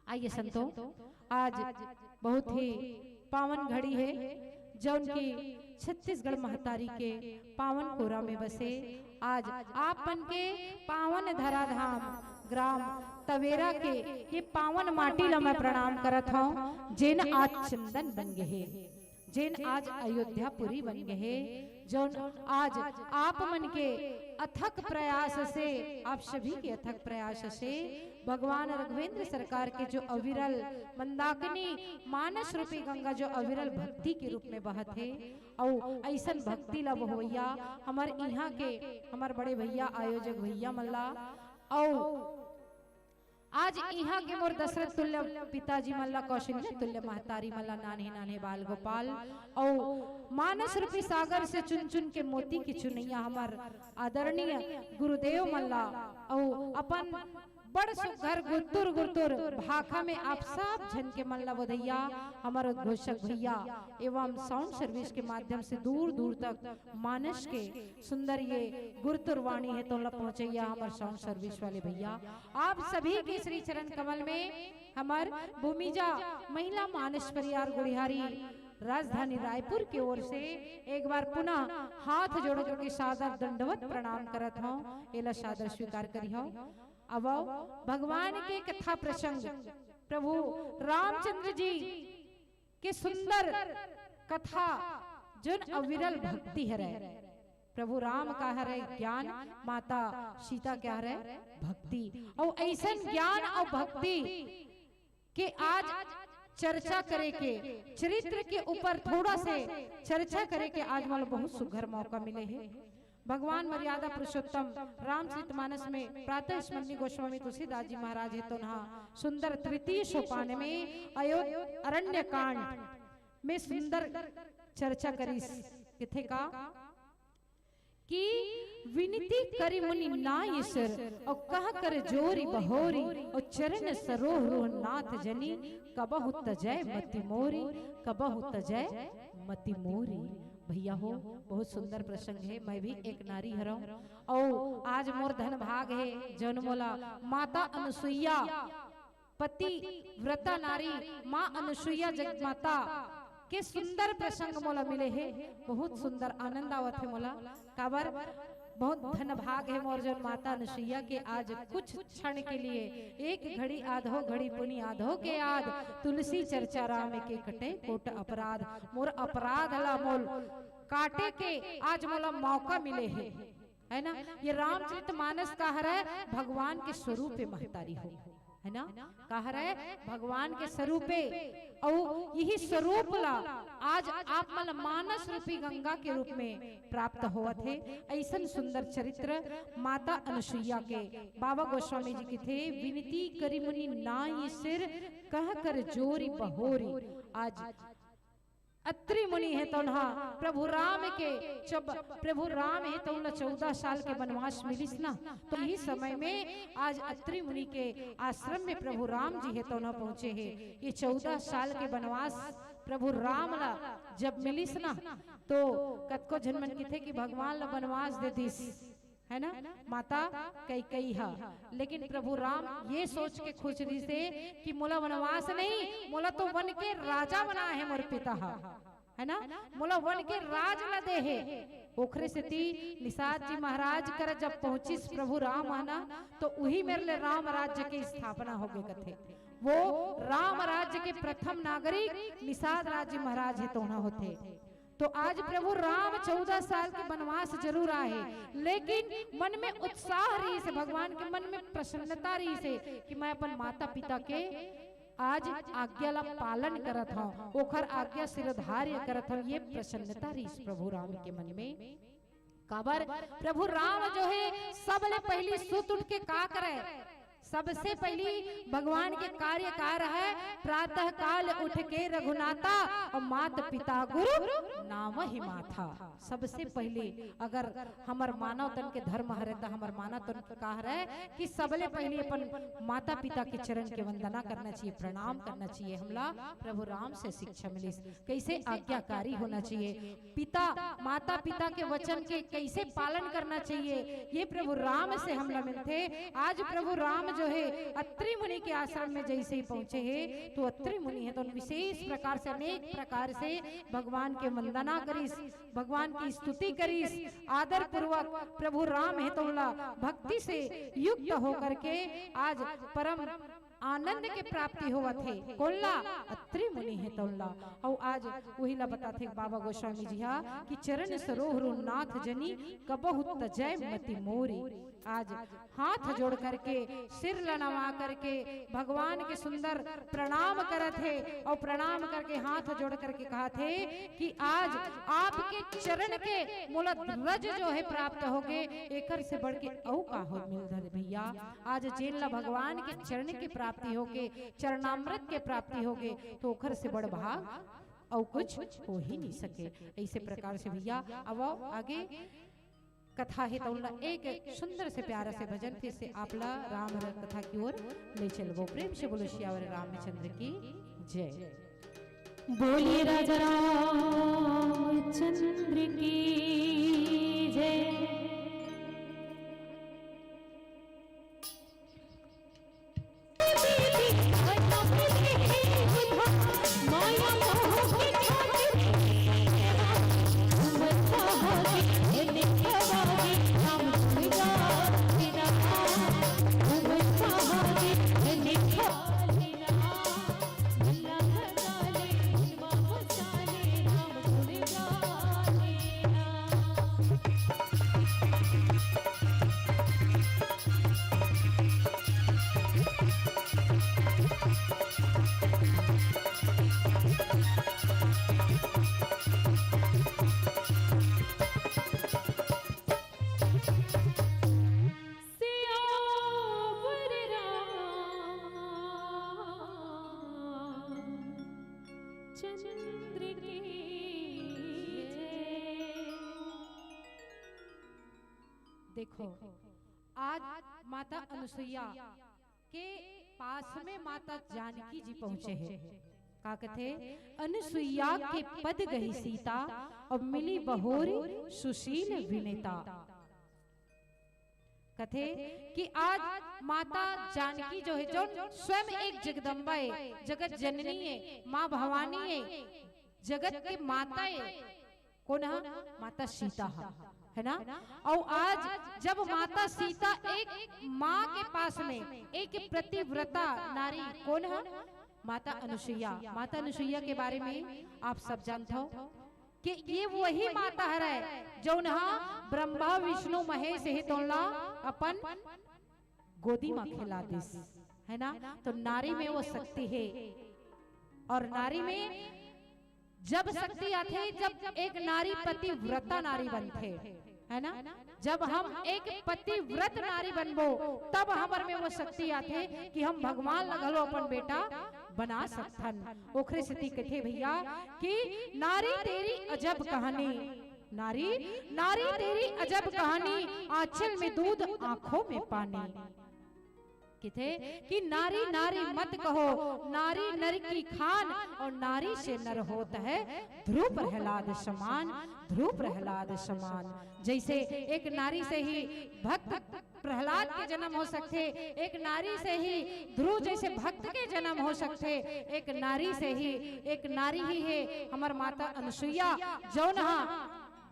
आइए संतों, आज बहुत ही पावन घड़ी है जो उनकी छत्तीसगढ़ महतारी के पावन कोरा में बसे। आज आप मन के पावन धराधाम ग्राम तवेरा के ये पावन माटी ला मैं प्रणाम करत हूँ, जिन आज चंदन बन गए है, जिन आज अयोध्यापुरी बन गए है, जो आज आप मन के अथक प्रयास से, आप सभी के अथक प्रयास से भगवान राघवेंद्र सरकार के जो अविरल मंदाकिनी मानस रूपी गंगा जो अविरल भक्ति के रूप में बहत है, और ऐसन भक्ति ला भैया हमारे यहाँ के हमारे बड़े भैया आयोजक भैया मल्ला, और आज यहाँ के मोर दशरथ तुल्य पिताजी मल्ला, कौशल्य तुल्य महतारी मल्ला, नाने नाने बाल गोपाल, और मानस रूपी सागर से चुन चुन के मोती की चुनैया हमार आदरणीय गुरुदेव मल्ला, और अपन बड़ सुघर गुरतुर गुरतुर भाखा में आप सब जन के मल्ला बधैया हमारे उद्घोषक भैया एवं साउंड सर्विस के माध्यम से दूर दूर तक मानस के सुंदर ये गुरतुर वाणी है तो पहुंचैया हमारे साउंड सर्विस वाले भैया, आप सभी के श्री चरण कमल में हमार भूमिजा महिला मानस परिवार गुड़िहारी राजधानी रायपुर की ओर से एक बार पुनः हाथ जोड़ के सादर दंडवत प्रणाम करत हूँ, एला सादर स्वीकार करी हो। अब भगवान के कथा प्रसंग प्रभु रामचंद्र जी के सुंदर कथा जन अविरल भक्ति है, प्रभु राम का है ज्ञान, माता सीता क्या है भक्ति, और ऐसा ज्ञान और भक्ति के आज चर्चा करे के चरित्र के ऊपर थोड़ा से चर्चा करे के आज वाला बहुत सुघर मौका मिले है। भगवान मर्यादा पुरुषोत्तम रामचरितमानस में प्रातः स्मरणीय गोस्वामी तुलसीदास जी महाराज है तो सुंदर तृतीय सोपान में अरण्य कांड में सुंदर चर्चा करी किथे का कि विनती करी मुनि नायसर और कह कर जोरी बहोरी और चरण सरोह नाथ जनी कबहु तजय मति मोरी, कबहु तजय मति मोरी। भैया हो बहुत सुंदर प्रसंग है, मैं भी एक नारी हरऊं, और आज मोर धन भाग है जन मोला माता अनुसुईया पति व्रता नारी माँ अनुसुईया जगमाता के सुंदर प्रसंग मोला मिले है, बहुत सुंदर आनंद आवत है मोला, काबर बहुत धन भाग है मोर जन माता अनुसुईया के आज कुछ क्षण के लिए एक घड़ी आधो घड़ी पुनि आधो के आद तुलसी चर्चा राम के कटे कोट अपराध, मोर अपराध ला मोल काटे के आज मोला मौका मिले है ना। ये रामचरितमानस का है भगवान के स्वरूप महतारी हो, है ना, कह रहे भगवान के स्वरूपे, और यही स्वरूप ला आज आप मन मानस रूपी गंगा के रूप में प्राप्त हुआ थे। ऐसा सुंदर चरित्र माता अनुसुईया के बाबा गोस्वामी जी के थे, विनती करी मुनि नाई सिर कह कर जोरी बहोरी। आज अत्रि मुनि है तो प्रभु राम के जब प्रभु राम है तो 14 साल के वनवास मिलिस ना, तो यही समय में आज अत्रि मुनि के आश्रम में प्रभु राम जी है तो पहुंचे हैं। ये 14 साल के वनवास प्रभु राम ला जब मिलिस ना, तो कतको जन्मन की थे कि भगवान ला वनवास दे दिस, है ना, माता कई हा, लेकिन प्रभु राम ये सोच के खुश रही से कि मोला वनवास नहीं, मोला तो वन के राजा बना है मोर पिता हा, है ना, मोला वन के राज न दे है। ओखरे से ती निषाद जी महाराज कर जब पहुंचिस प्रभु राम आना, तो वही मेरे लिए राम राज्य की स्थापना हो गए कथे, वो राम राज्य के प्रथम नागरिक निषाद राज्य महाराज है तो होते। तो आज प्रभु राम 14 साल के वनवास जरूर आए, लेकिन मन में उत्साह रही से, भगवान के मन में प्रसन्नता रही से कि मैं अपन माता पिता के आज आज्ञा ला पालन करत हूँ, ओखर आज्ञा सिरधार्य करत हूँ, ये प्रसन्नता रही प्रभु राम के मन में। काबर प्रभु राम जो है सबले पहली सुत उठ के का करे, सबसे पहली भगवान के कार्य कार है प्रातः काल उठ के रघुनाथा और माता पिता गुरु नाम ही माथा। सबसे पहले अगर हमार मानव तन के धर्म हरे तो हमार मानव तन का है कि सबले पहले अपन माता पिता के चरण के वंदना करना चाहिए, प्रणाम करना चाहिए। हमला प्रभु राम से शिक्षा मिली कैसे आज्ञाकारी होना चाहिए, पिता माता पिता के वचन के कैसे पालन करना चाहिए, ये प्रभु राम से हमला मिलते। आज प्रभु राम जो है अत्रि मुनि के आश्रम में जैसे ही पहुंचे हैं तो अत्रि मुनि है तो विशेष प्रकार से अनेक प्रकार से भगवान के वंदना करीस, भगवान की स्तुति करीस, आदर पूर्वक प्रभु राम है तो भक्ति से युक्त होकर के आज परम आनंद के प्राप्ति हुआ थे कोल्ला अत्रि मुनि है तोल्ला। और आज वही ला बताते बाबा गोस्वामी जी हा कि चरण सरोहरु नाथ जनी कबहु तजय मति मोरी। आज हाथ जोड़ करके सिर लनवा करके भगवान के सुंदर प्रणाम करत है और प्रणाम करके हाथ जोड़ करके कहा थे कि आज आपके चरण के मूलत रज जो है प्राप्त हो गए, एकर से बढ़ के औ का हो मिल धर भैया। आज जेल भगवान के चरण के प्राप्ति हो गए, चरणामृत के प्राप्ति हो गए, तो ओखर से बड़ भाग और कुछ हो ही नहीं सके। ऐसे प्रकार से भैया अब आगे कथा है तो एक सुंदर से प्यारा से भजन फिर से आपला राम कथा की ओर ले चलबो। प्रेम से बोलो श्यावर रामचंद्र की जय। बोलिए राजा रामचंद्र की जय। देखो आज माता अनुसुईया के पास में माता जानकी जी पहुंचे हैं। का कहते अनुसुईया के पद गई सीता और मिली बहोरी सुशील विनेता। कथे कि आज माता जानकी जो है जो स्वयं एक जगदम्बा है, जगत जननी है, माँ भवानी है, जगत के माता है। कौन है? माता सीता है ना। और आज जब माता सीता एक माँ के पास में एक प्रतिव्रता नारी कौन है? माता अनुसुईया। माता अनुसुईया के बारे में आप सब जानते हो कि ये वही माता है जो ब्रह्मा विष्णु महेश ही तोला अपन गोदी में खिला दिस है ना। तो नारी में वो शक्ति है और नारी में जब शक्ति आती जब एक नारी पतिव्रता नारी बनते है ना। जब हम एक पतिव्रत नारी बनबो तब हमारे में वो शक्ति आते कि हम भगवान लगलो अपन बेटा बना सकथन। ओखरे स्थिति कथे भैया कि नारी तेरी अजब कहानी, नारी नारी तेरी अजब कहानी, आंचल में दूध आंखों में पानी। किथे कि नारी नारी मत कहो, नारी नर की खान और नारी से नर होता है ध्रुव प्रहलाद समान, ध्रुव प्रहलाद समान। जैसे एक नारी से ही भक्त प्रहलाद के जन्म हो सकते, एक नारी से ही ध्रुव जैसे भक्त के जन्म हो सकते, एक नारी से ही एक नारी ही है हमार माता अनुसुईया जो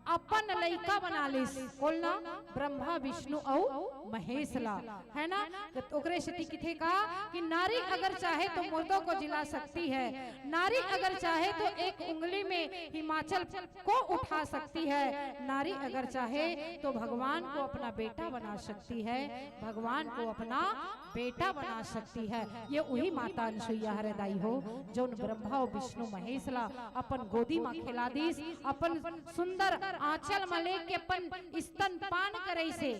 अपन लइका बना लिस बोलना ब्रह्मा विष्णु और महेश ला है ना। तो ओकरे स्थिति किथे का कि नारी अगर चाहे तो मुर्दों को जिला सकती है, नारी अगर चाहे तो एक उंगली में हिमाचल को उठा सकती है, नारी अगर चाहे तो भगवान को अपना बेटा बना सकती है, भगवान को अपना बेटा बना सकती है। ये वही माता अनुसुईया हृदय हो जो ब्रह्मा और विष्णु महेश ला अपन गोदी में खिला दीस, अपन सुंदर आंचल मले के अपन स्तनपान करे से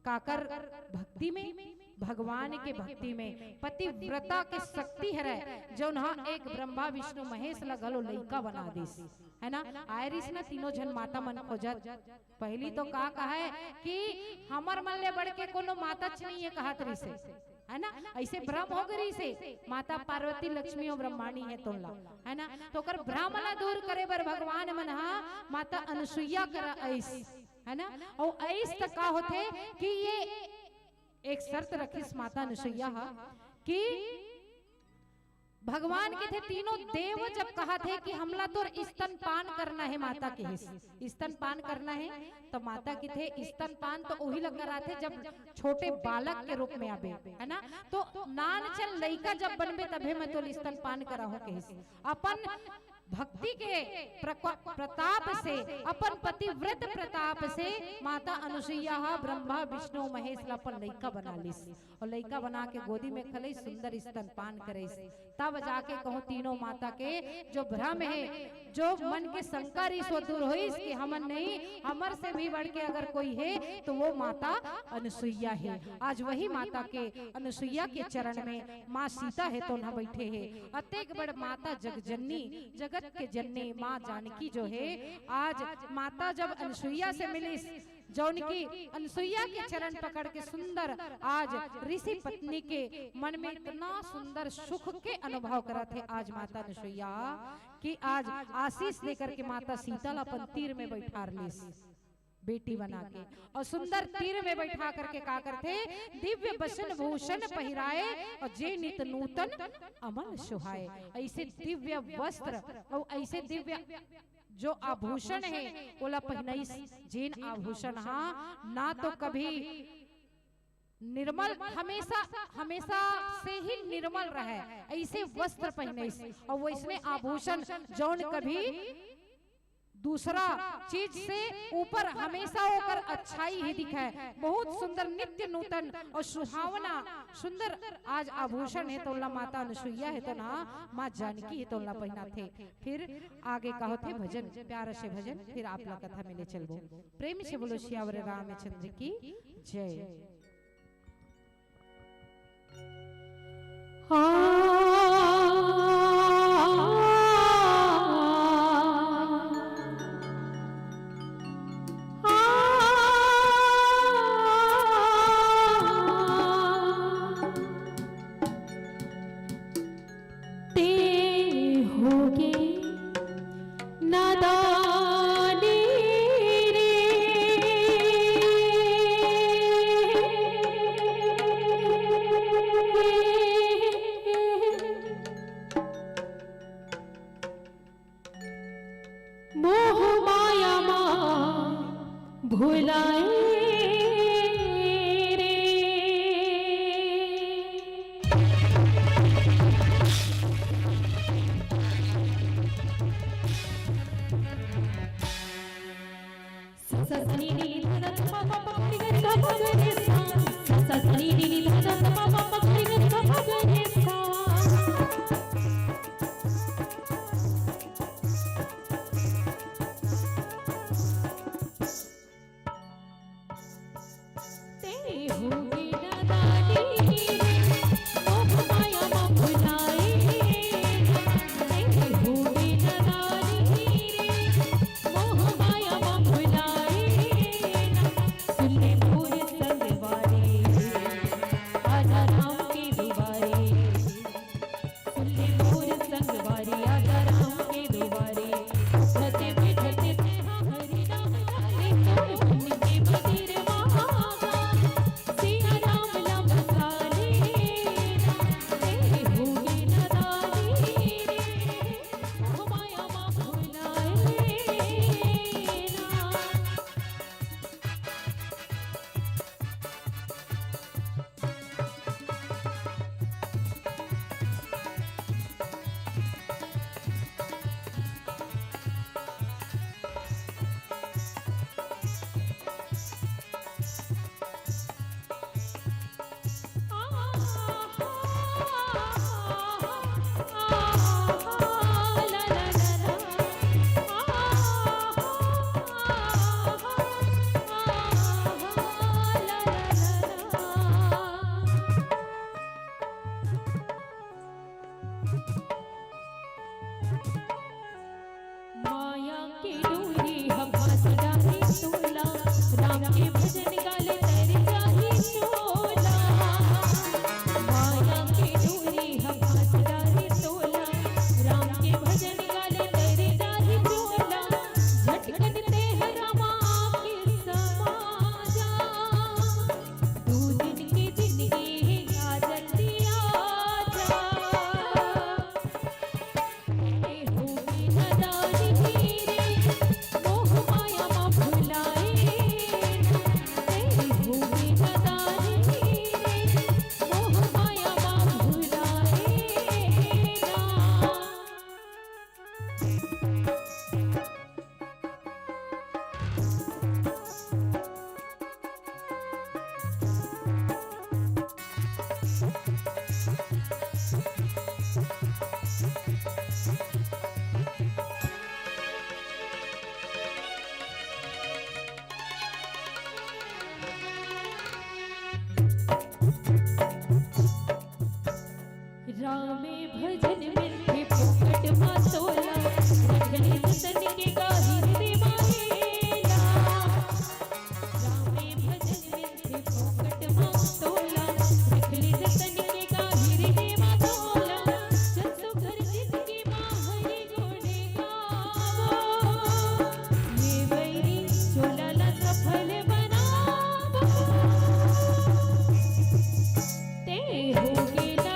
काकर भक्ति में, भगवान के भक्ति में पतिव्रता के शक्ति है जो एक ब्रह्मा विष्णु महेश लगलो लइका बना दिस है ना। आयरिस ना तीनों जन माता मन खोजत। पहली तो का कहा है कि हमर मन ले बढ़ के कोनो माता नहीं है कहा तरी से है ना। ऐसे भ्रम हो गई से माता पार्वती लक्ष्मी और ब्रह्माणी है तोला है ना। तो कर भ्रम ला दूर करे बर भगवान मन माता अनुसुईया करा ऐस है ना। और ऐस तक का होते कि ये एक शर्त रखी माता अनुसुईया कि भगवान के थे तीनों देव जब कहा थे कि हमला तो स्तनपान करना है माता के स्तनपान करना है, तो माता के थे स्तनपान तो वही लग रहा थे जब छोटे बालक के रूप में आबे, है ना। तो नान चल लइका जब बनबे तभे मैं तो स्तनपान कराहू के अपन भक्ति के प्रताप से, अपन पतिव्रत प्रताप से माता अनुसुईया ब्रह्मा विष्णु महेश ला अपन लइका बना लिस और लइका बना के गोदी में खले सुंदर स्तनपान करे। तब जाके कहूँ तीनों माता के जो भ्रम है, जो मन के शंका सो दूर हो कि हमन नहीं, हमर से भी बढ़ के अगर कोई है तो वो माता अनुसुईया है। आज वही माता के अनुसुईया के चरण में माँ सीता है तो न बैठे है। अतेक बड़ माता जगजननी जगत के जननी माँ जानकी जो है, आज माता जब अनुसुईया से मिली, जौन की अनुसुईया के चरण पकड़ के सुंदर आज ऋषि पत्नी के मन में इतना सुंदर सुख के अनुभव करा थे आज माता अनुसुईया कि आज आशीष लेकर के माता सीता अपन तीर में बैठा ली बेटी बना के, और सुंदर तीर में बैठा करके का करते दिव्य बसन भूषण पहिराए और जे नित नूतन अमल सुहाए। ऐसे दिव्य वस्त्र और ऐसे दिव्य जो आभूषण है ओला पहनाई, जिन आभूषण ना तो कभी निर्मल हमेशा हमेशा से ही निर्मल रहे, ऐसे वस्त्र पहने और वो इसमें आभूषण जौन कभी दूसरा चीज से ऊपर हमेशा होकर अच्छाई ही दिखाए। बहुत सुंदर नित्य नूतन और सुहावना सुंदर आज आभूषण है तो माता अनुसुईया है तो ना माँ जानकी है तो पहना थे। फिर आगे कहो थे भजन, प्यार से भजन, फिर आप लोग कथा में ले चलो। प्रेम से बोलो सियावर रामचंद्र की जय। रामे भजन में थे पोकट मातोला रखने तन के गाहिर दे मारेला रामे भजन में थे पोकट मातोला रखने तन के गाहिर दे मातोला जसो घर जिसकी माहरी गोड़े गावो ये वैरी चोला ला सफल बनावो ते हो गेला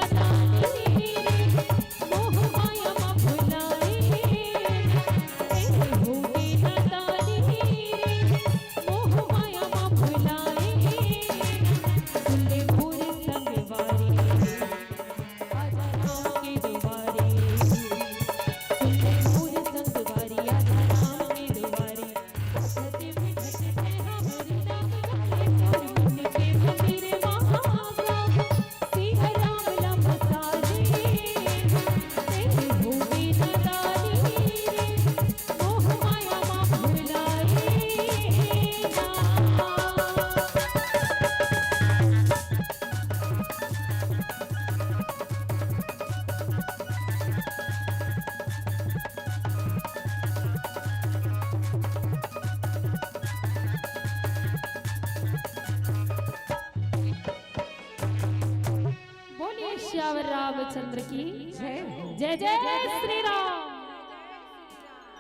श्यावर रामचंद्र की जय जय जय श्री राम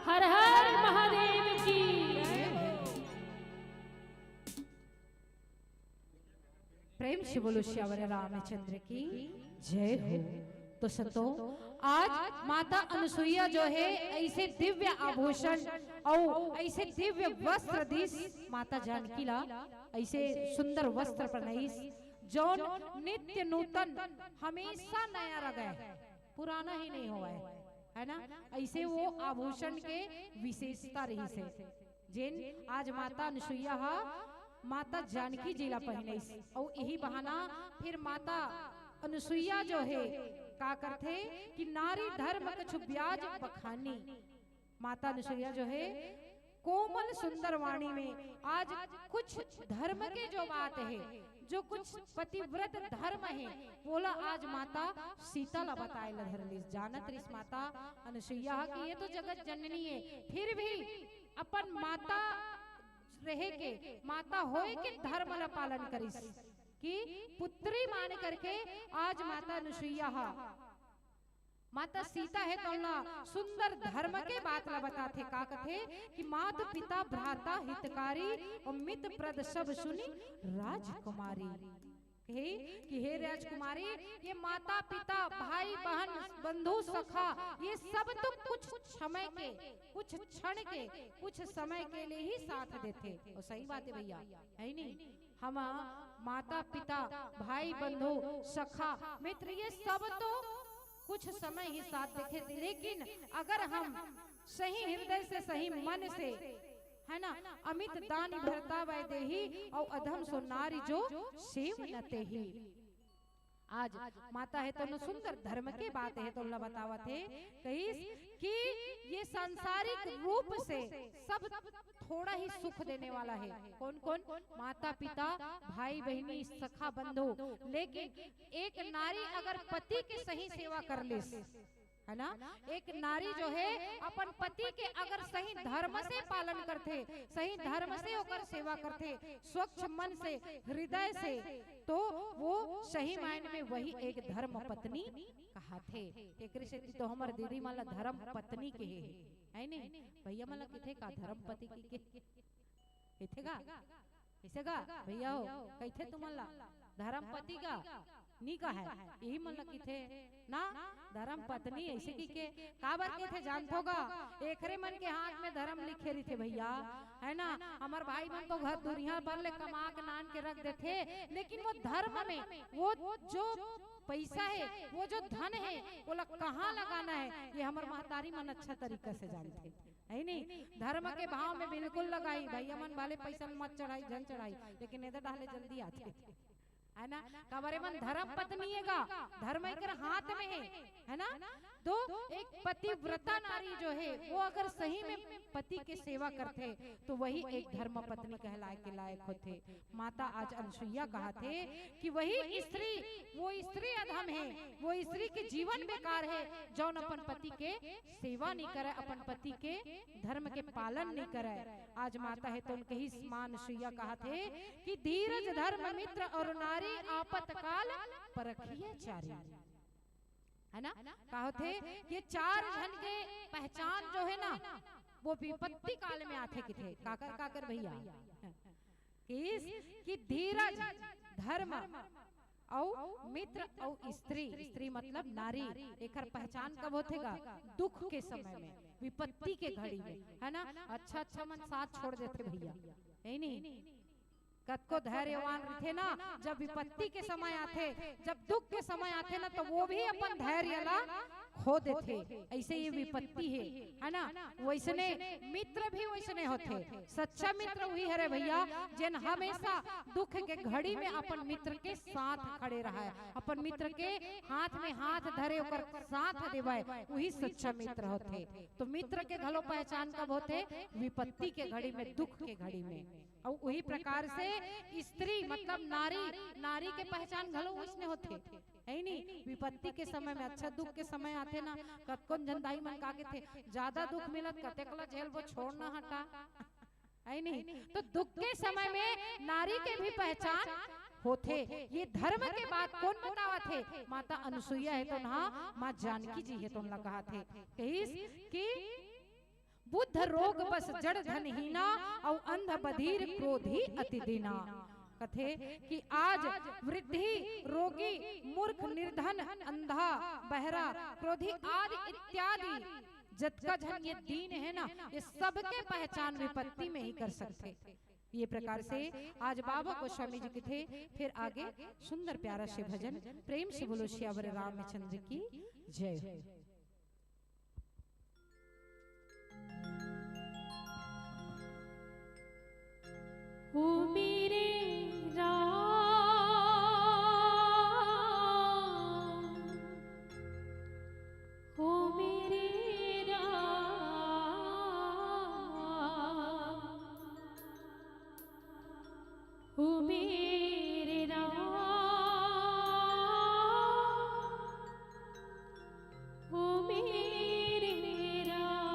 हर हर महादेव की प्रेम से बोलो श्यावर रामचंद्र की जय हो। तो संतो आज माता अनुसुईया जो है ऐसे दिव्य आभूषण और ऐसे दिव्य वस्त्र दिस माता जानकी ला ऐसे सुंदर वस्त्र पहनाइस जौन नित्य नूतन हमेशा नया रगे पुराना ही नहीं हुआ है ना। ऐसे वो आभूषण के विशेषता रही से जिन आज माता अनुसुईया माता जानकी जिला पहने और यही बहाना फिर माता अनुसुईया जो है का करते कि नारी धर्म कछु ब्याज बखानी। माता अनुसुईया जो है कोमल सुंदर वाणी में आज कुछ धर्म के जो बात है जो कुछ पतिव्रत धर्म है बोला आज माता सीता ला बताए धरली जानत रिस माता अनुसुईया की ये तो जगत जननी है फिर भी अपन माता रहे के माता होए के धर्म ला पालन करिस कि पुत्री मान करके आज माता अनुसुईया माता सीता है तो सुंदर धर्म के बात ला बताते का कथे कि मात पिता भ्राता हितकारी और मित प्रद सब सुनी राजकुमारी कि हे राजकुमारी ये माता पिता भाई बहन बंधु सखा ये सब तो कुछ समय के कुछ क्षण के कुछ समय के लिए ही साथ देते और सही बात है भैया है नहीं। हम माता पिता भाई बंधु सखा मित्र ये सब तो कुछ समय ही साथ देखे लेकिन अगर हम सही हृदय से सही मन से है ना अमित दान भरता वै देही और अधम सो नारी जो सेव न तेही। आज माता है तो सुंदर धर्म के बात है तो बतावा थे कि ये सांसारिक रूप से सब थोड़ा ही सुख देने वाला है। कौन कौन माता पिता भाई बहनी सखा बंधु लेकिन एक नारी अगर पति के सही सेवा कर ले है ना एक नारी जो है अपन पति के अगर सही धर्म से पालन करते सही धर्म से होकर सेवा करते स्वच्छ मन से हृदय से तो वो सही मायने में वही एक धर्म पत्नी कहा थे। एक तो हमार दीदी माला धर्म पत्नी के है नहीं भैया माला किथे का धर्म पति की किथे का ऐसे का भैया हो कैथे तुम्हारा धर्म पति का नी का है यही मतलब की थे ना धर्म पत्नी ऐसे की के काबर के थे जानते होगा एकरे मन के हाथ में धर्म लिखे रही थे भैया है ना। हमार भाई मन तो घर दुनिया भर ले कमा के नान के रख देते लेकिन वो धर्म में वो जो पैसा है वो जो धन है वो कहाँ लगाना है ये हमार महतारी मन अच्छा तरीका से जानते है नहीं। धर्म के भाव में बिल्कुल लगाई भैया मन वाले पैसा मत चढ़ाई धन चढ़ाई लेकिन इधर डाले जल्दी आते है ना। कबरे मन धर्म पत्नी है धर्म एक हाथ में है है ना। तो एक पतिव्रता नारी जो है वो अगर सही में पति के सेवा करते तो वही एक धर्म पत्नी कहलाए के लायक होते। माता आज अनसुईया कहा थे कि वही स्त्री, वो स्त्री अधम है, वो स्त्री के जीवन बेकार है जौन अपन पति के सेवा नहीं करे, अपन पति के धर्म के पालन नहीं करे। आज माता है तो उनके ही मां अनसुईया कहा थे कि धीरज धर्म मित्र और नारी आपतकाल परखिए चारी, है ना। कहा थे ये चार जन के पहचान जो है ना वो विपत्ति काल में आते कि थे। काकर काकर भैया कि धीरज धर्म और मित्र और स्त्री, स्त्री मतलब नारी, एक पहचान कब होतेगा? दुख के समय में, विपत्ति के घड़ी में, है ना। अच्छा अच्छा मन साथ छोड़ देते भैया, है नहीं। कतको धैर्यवान रहते ना, जब विपत्ति के समय आते, जब दुख के समय आते ना, तो वो भी अपन धैर्य ला खो देते। ऐसे ये विपत्ति है ना। वैसने मित्र भी वैसने होते। सच्चा मित्र वही है रे भैया जिन हमेशा दुख के घड़ी में अपन मित्र के साथ खड़े रहा, अपन मित्र के हाथ में हाथ धरे ओकर साथ देवे, वही सच्चा मित्र होते। तो मित्र के घलो पहचान कब होते? विपत्ति के घड़ी में, दुख के घड़ी में। और वही प्रकार से स्त्री मतलब नारी, नारी के पहचान घलो उसने होते, है नहीं। विपत्ति के समय में, अच्छा दुख के समय आते ना, कतकोन जनदाई मन का के थे ज्यादा दुख मिलत कतेकला झेल वो छोड़ना हटा, है नहीं। तो दुख के समय में नारी के भी पहचान होते। ये धर्म के बात कौन बतावा थे? माता अनसुईया है तो ना माँ जानकी जी है तो उनला कहा थे कि बुद्ध रोग बस जड़ धनहीना और अंध बधिर क्रोधी अति दीना। कथे कि आज वृद्धि रोगी मूर्ख निर्धन अंधा बहरा क्रोधी आदि इत्यादि जतका जन ये दीन है ना, ये सबके पहचान विपत्ति में ही कर सकते। ये प्रकार से आज बाबा गोस्वामी जी के थे। फिर आगे सुंदर प्यारा से भजन, प्रेम से बोलो श्यावर रामचंद्र की जय हो। ओ मेरे राम, ओ मेरे राम, ओ मेरे राम, ओ मेरे राम।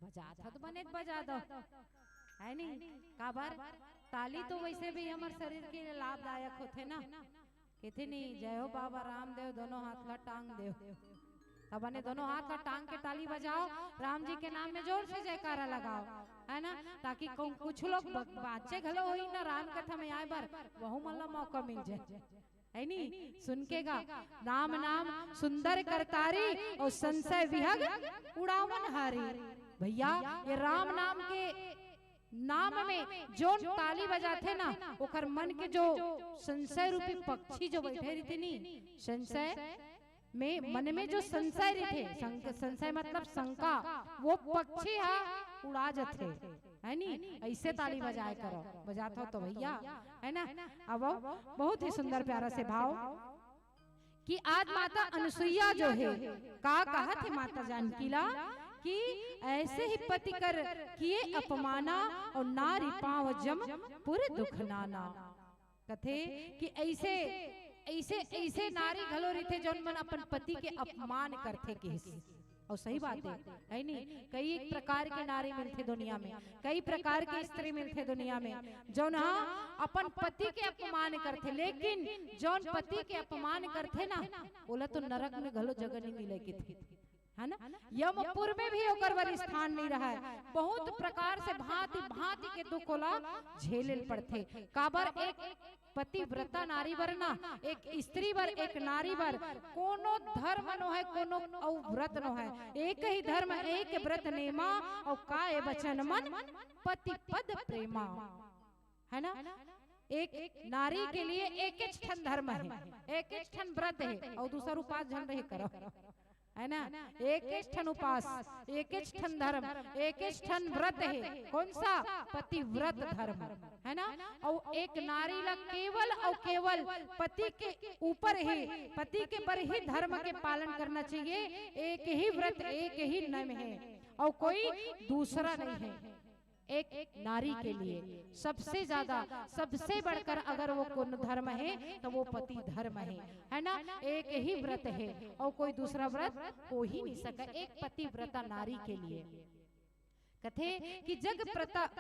बजात हो तो बने बजा दो, है नहीं काबर ताली तो वैसे भी हमारे शरीर के लिए लाभदायक होते ना, कहते नहीं जय हो बाबा रामदेव दोनों हाथ ला टांग दे, तब बने दोनों हाथ ला टांग के ताली बजाओ, राम जी के नाम में जोर से जयकारा लगाओ, है ना, ताकि कुछ लोग बाचे घलो होई ना राम कथा में आए बार वहु मन ला मौका मिल जाए, है नहीं सुन के गा नाम नाम सुंदर करतारी और संशय विहग उड़ावन हारी। भैया ये राम नाम के नाम में जो ताली बजाते ना ओकर मन के जो संशय रूपी पक्षी जो बैठे रहते नी, संशय में मन में जो संशय रहते, संशय मतलब शंका, वो पक्षी हा उड़ा जाते, है नी ऐसे ताली बजाए करो, बजाता हो तो भैया, है ना। अब बहुत ही सुंदर प्यारा से भाव कि आज माता अनुसुईया जो है का कहा थे माता जानकी ला कि ऐसे ही पति कर किए अपमाना और नारी पाव जम पूरे दुख नाना, कथे कि ऐसे ऐसे ऐसे नारी घलो रही थे जो मन अपन पति के अपमान करते के, और सही बात है नहीं, कई प्रकार के नारी मिलते दुनिया में, कई प्रकार के स्त्री मिलते दुनिया में जो ना अपन पति के अपमान करते, लेकिन जौन पति के अपमान करते ना बोला तो नरक में घलो जगह नहीं मिले की थी, है ना, यमपुर में भी ओकर वर स्थान नहीं रहा है, बहुत प्रकार से भांति भांति के दुख होला झेले पड़ते, काबर एक पतिव्रता नारी वर ना, एक स्त्री वर, एक नारी वर कोनो धर्म नो है, कोनो औ व्रत नो है, एक ही धर्म एक व्रत नेमा और काय वचन मन पति पद प्रेमा, है ना। एक नारी के लिए एक एक ठन धर्म है, एक एक ठन व्रत है और दूसरा उपास झन रहे करो, है ना, एक एक ठन उपास, एक एक ठन धर्म, एक एक ठन व्रत है, कौन सा पतिव्रत धर्म, है ना। और एक नारी ला केवल और केवल पति के ऊपर ही, पति के पर ही धर्म के पालन करना चाहिए, एक ही व्रत एक ही नियम है और कोई दूसरा नहीं है। एक नारी के लिए सबसे ज्यादा सबसे बढ़कर अगर वो कौन धर्म है तो वो पति धर्म है ना, एक ही व्रत है और कोई दूसरा व्रत हो ही नहीं सका एक पतिव्रता नारी के लिए। कथे कि जग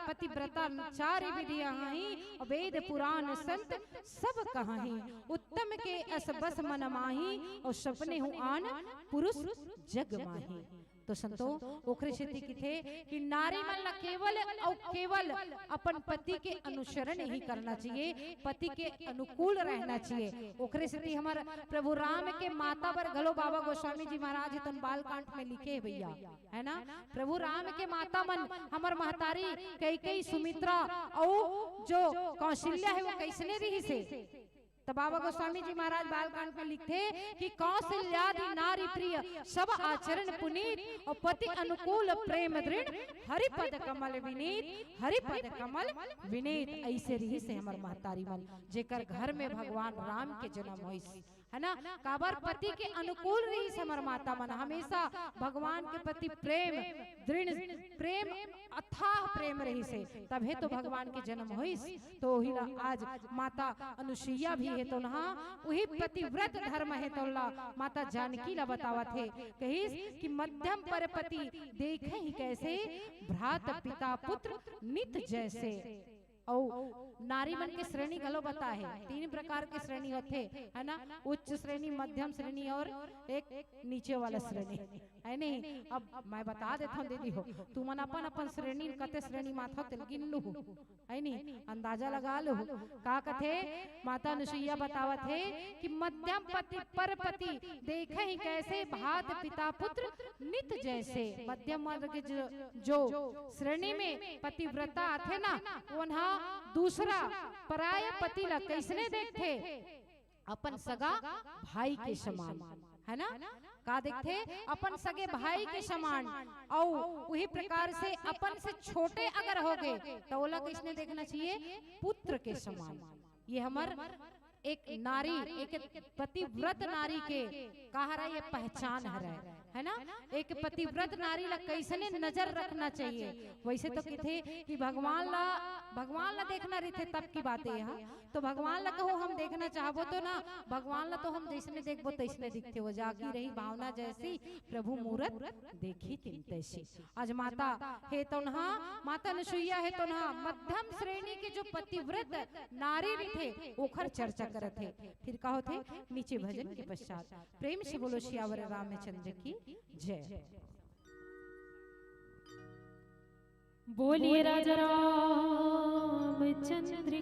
पतिव्रता चार विधियां वेद पुराण संत सब कहाही, उत्तम के अस बस मन माही और सपने हूँ आन पुरुष जग माही। तो संतो ओखरे स्थिति की थे कि नारी मन ला केवल और केवल अपन पति के अनुसरण ही करना चाहिए, पति के अनुकूल रहना चाहिए। ओखरे स्थिति हमारे प्रभु राम के माता पर घलो बाबा गोस्वामी जी महाराज तन बालकांड में लिखे है भैया, है ना। प्रभु राम के माता मन हमार महतारी कैकेयी सुमित्रा और जो कौशल्या है वो कैसने रही से, तो बाबा गोस्वामी जी महाराज बालकांड में लिखते कि कौशल्यादि नारी प्रिय सब आचरण पुनीत और पति अनुकूल प्रेम दृढ़ हरिपद कमल विनीत, हरिपद कमल विनीत। ऐसे रही से हमार महतारी मन जेकर घर में भगवान राम के जन्म होइस, है ना, काबर पति के अनुकूल रही से हमार माता मन हमेशा भगवान के प्रति प्रेम दृढ़ प्रेम अथाह प्रेम रही से, तब तो भगवान के जन्म होइस। तो ही आज माता अनुसुईया भी है तो ना वही पतिव्रत धर्म है तो माता जानकी ला बतावा थे कहिस कि मध्यम पर पति देखे ही कैसे, भ्रात पिता पुत्र नित जैसे। और नारी मन के श्रेणी गलो बता है, 3 प्रकार के श्रेणी होते, है ना, उच्च श्रेणी, मध्यम श्रेणी और एक नीचे वाला श्रेणी, है नहीं। अब मैं बता देता हूँ दीदी हो, तू मन अपन अपन श्रेणी कते श्रेणी माथा तिल गिन लू, है नहीं, अंदाजा लगा लो। का कथे माता अनुसुईया बतावत है कि मध्यम पति पर पति देखे ही कैसे, भात पिता पुत्र नित जैसे। मध्यम वर्ग के जो श्रेणी में पतिव्रता आते ना उन्हा दूसरा पराया पति ला कैसने देखते, अपन सगा भाई के समान, है ना, का देखते अपन सगे भाई के समान। और वही प्रकार से अपन से छोटे अगर हो गए तो ओला किसने देखना चाहिए, पुत्र के समान। ये हमार एक नारी एक पतिव्रत नारी के कहा रहा ये पहचान है। है ना। एक पतिव्रत नारी ला कैसने नजर रखना चाहिए। वैसे तो कहते कि भगवान ला देखना रही थे तब की बात है यहाँ। तो भगवान ला कहो हम देखना चाहबो तो ना, भगवान ला तो हम जैसने देखबो तैसने दिखते हो। जागी रही भावना जैसी प्रभु मूरत देखी तिन तैसी। आज माता है तो नहा, माता नसुईया है तो नहा, मध्यम श्रेणी के जो पतिव्रत नारी थे ओखर चर्चा करत थे। फिर कहो थे नीचे भजन के पश्चात। प्रेम से बोलो सियावर रामचंद्र की जय। बोलिए राजा रामचंद्र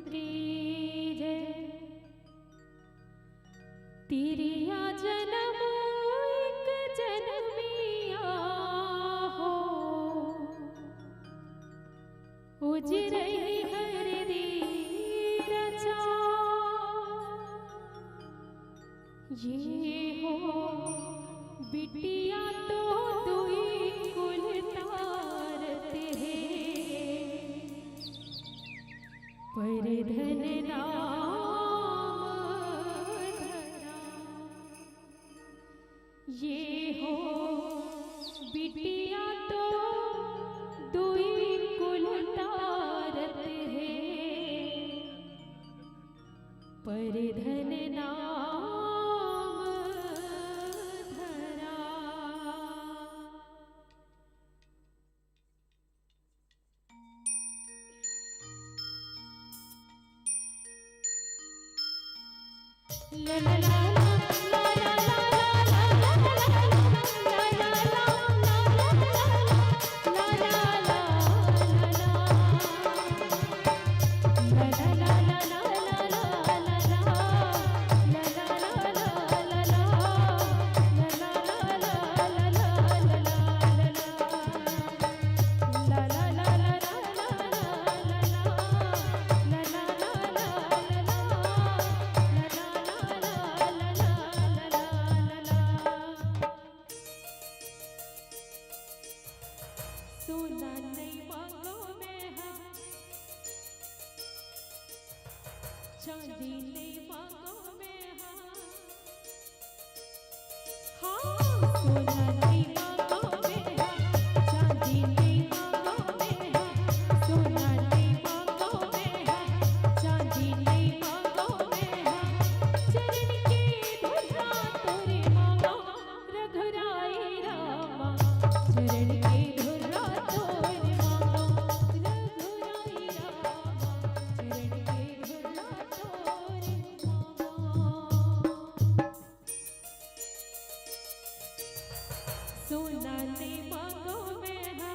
की जय। तिरिया जन्म एक जन्मिया हो, उजरई हरदी रचा। ये हो बिटिया तो दुई कुल तारत है, पर धन नाम धरा। ये हो बिटिया तो दुई कुल तारत है, पर धन नाम la la la la la la सोना नहीं मांगो में है, चांदी नहीं मांगो में है। हाँ सोना नहीं मांगो में है, चांदी नहीं मांगो में है। सोना नहीं मांगो में है, चांदी नहीं मांगो में है। चरण की धुरा तोरे मांगो रघुराई रामा। चरण की धुरा तोरे मांगो रघुराई रामा। चरण की धुरा तोरे मांगो। सोना नहीं मांगो में है,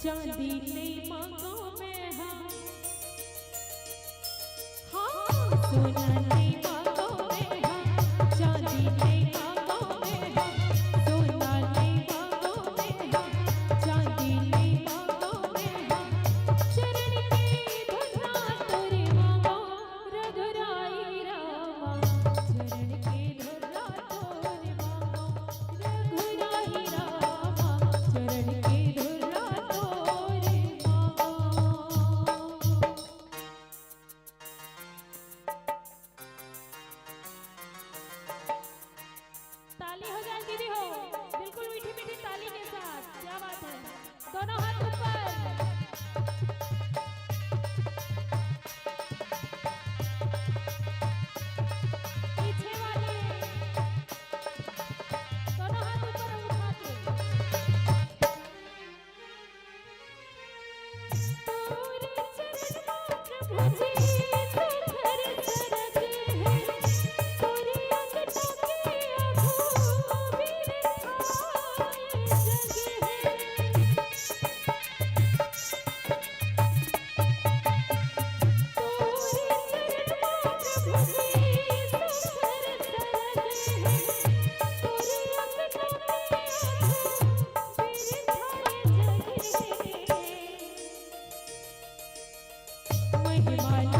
चांदी नहीं मांगो में है। हाँ सोना नहीं मांगो में है, चांदी नहीं मांगो में है। सोना नहीं मांगो में है, चांदी नहीं मांगो में है। चरण की धुरा तोरे मांगो रघुराई रामा। चरण की धुरा तोरे मांगो रघुराई रामा। चरण की धुरा तोरे मांगो। ताली हो जाए दीदी हो, बिल्कुल मीठी मीठी ताली के साथ। क्या बात है, दोनों हाथ ऊपर। पीछे वाले दोनों हाथ ऊपर उठा के। तोरे चरणों प्रभु जी सुखर सरग है, तोरे अंगना के अघो बिरथाए जग है। महिमा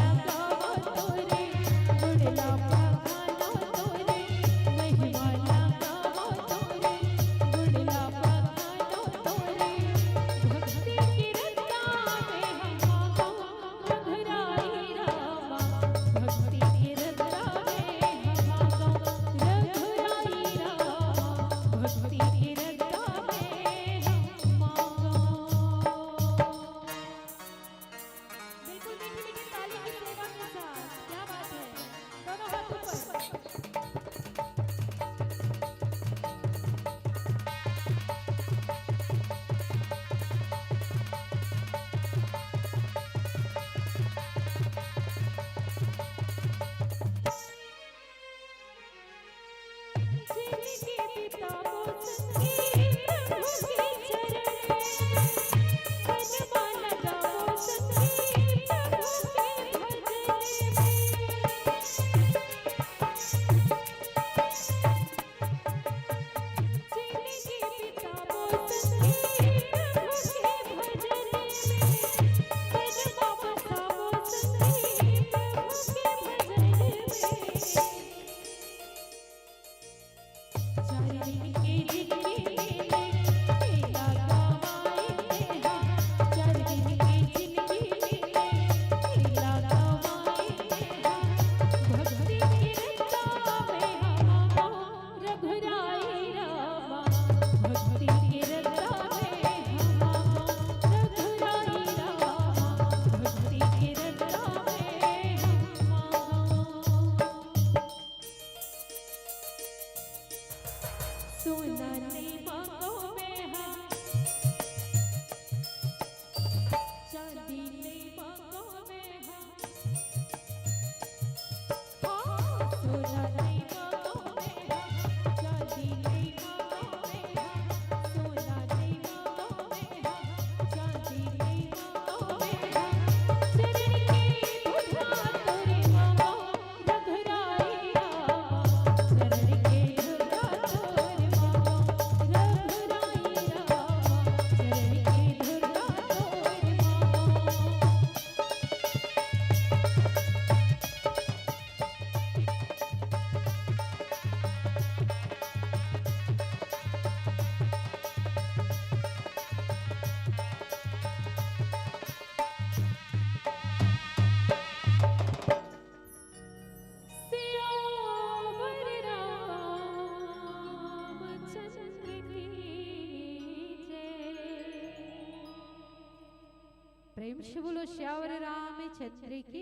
प्रेम से बोलो श्यावर रामचंद्र की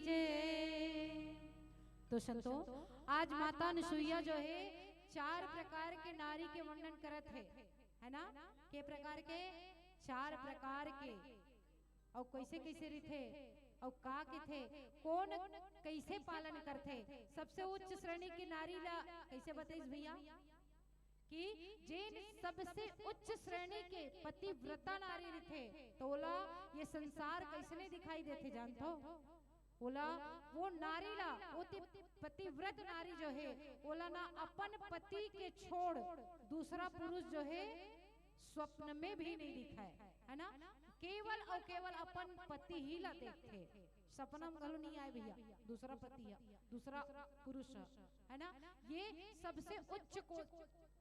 जय। तो संतो आज माता अनसुईया जो है 4 प्रकार के नारी के वर्णन करत है ना। के प्रकार के 4 प्रकार के और कैसे कैसे रिथे और का के थे कौन कैसे पालन करते। सबसे उच्च श्रेणी की नारी ला कैसे बताइस भैया कि जिन सबसे उच्च श्रेणी के पतिव्रता नारी रिथे तो ओला ये संसार कैसे दिखाई देते जानते हो। ओला वो नारी ला वो पतिव्रत नारी जो है ओला ना अपन पति के छोड़ दूसरा पुरुष जो है स्वप्न में भी नहीं दिखाए है ना। केवल और केवल अपन पति ही ला देखते, सपना में गलो नहीं आए भैया दूसरा पति है दूसरा पुरुष है ना। ये सबसे उच्च को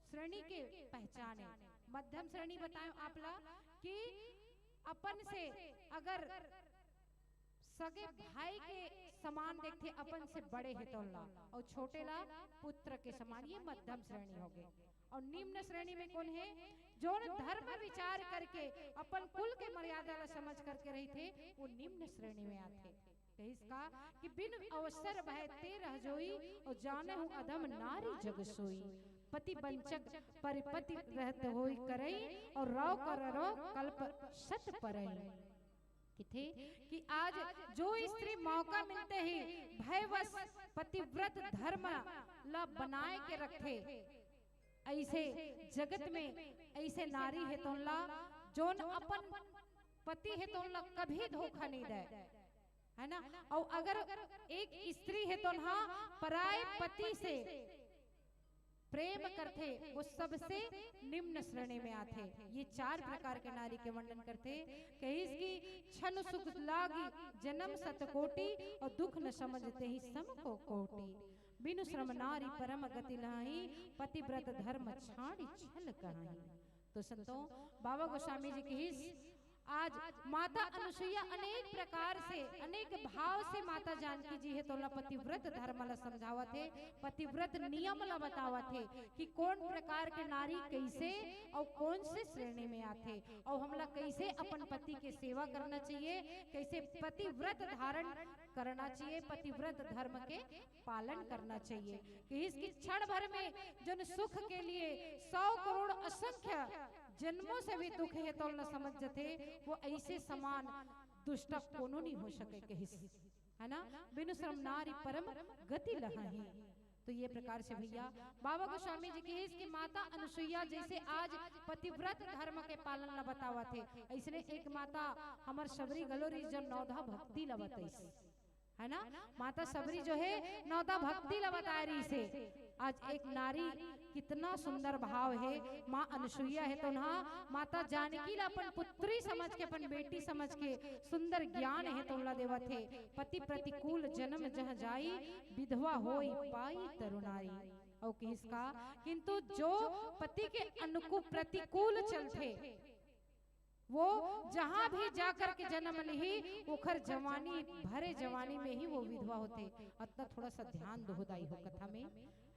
श्रेणी के पहचान है। मध्यम श्रेणी बताएं आप ला कि अपन से अगर सगे भाई के समान देखते अपन से बड़े है तो ला और छोटे ला पुत्र के समान, ये मध्यम श्रेणी हो गए। और निम्न श्रेणी में कौन है जो धर्म विचार करके अपन कुल के मर्यादा ला समझ करके रही थे वो निम्न श्रेणी में आते। इसका कि बिन अवसर बहते रह जोई और जाने हूँ अधम नारी जग सोई। पति बंचक परिपति रहते होई करई और राव कर रो कल्प सत परई। किथे कि आज जो स्त्री मौका मिलते ही भयवश पतिव्रत धर्म ला बनाए के रखे ऐसे जगत में ऐसे नारी है तो जोन अपन पति है तो कभी धोखा नहीं दे है ना। और अगर एक स्त्री है तो पराये पति से प्रेम करते वो सबसे निम्न श्रेणी में आते। ये 4 प्रकार के नारी के वर्णन करते कहीं इसकी क्षण सुख लागी जन्म सतकोटि और दुख न समझते ही सम को कोटि। बिनु श्रम नारी परम गति लाही पतिव्रत धर्म छाड़ी छल कहाई। तो संतों बाबा गोस्वामी जी की आज माता अनसुईया अनेक प्रकार से अनेक भाव से माता जानकी जी है तो पतिव्रत धर्म ला समझावा थे, पतिव्रत नियम ला बतावा थे कि कौन प्रकार के नारी कैसे और कौन से श्रेणी में आते और हमला कैसे अपन पति के सेवा करना चाहिए, कैसे पतिव्रत धारण करना चाहिए, पतिव्रत धर्म के पालन करना चाहिए। कि इसकी क्षण भर में जन सुख के लिए 100 करोड़ असंख्य जन्मों से भी दुख है तो न समझते वो ऐसे समान दुष्ट कोनो नहीं हो सके कहीं है ना। बिनु श्रम नारी परम गति लहाही। तो ये प्रकार से भैया बाबा गोस्वामी जी की इसकी माता अनसुईया जैसे आज पतिव्रत धर्म के पालन ला बतावा थे ऐसे एक माता हमार सबरी गलोरी जो नौधा भक्ति ला बताइस है ना। माता सबरी जो है नौदा भक्ति ला बता रही से आज एक नारी कितना सुंदर भाव है। माँ अनसुईया है तो ना माता जानकी ला अपन पुत्री समझ के अपन बेटी समझ के सुंदर ज्ञान है तो ला देवा थे। पति प्रतिकूल जन्म जह जाई विधवा होई पाई तरुणाई। और किसका किंतु जो पति के अनुकूल प्रतिकूल चलते वो जहां भी जाकर के जन्म ली उखर जवानी भरे जवानी में ही वो विधवा होते। अतः थोड़ा सा ध्यान दोहदाई हो कथा में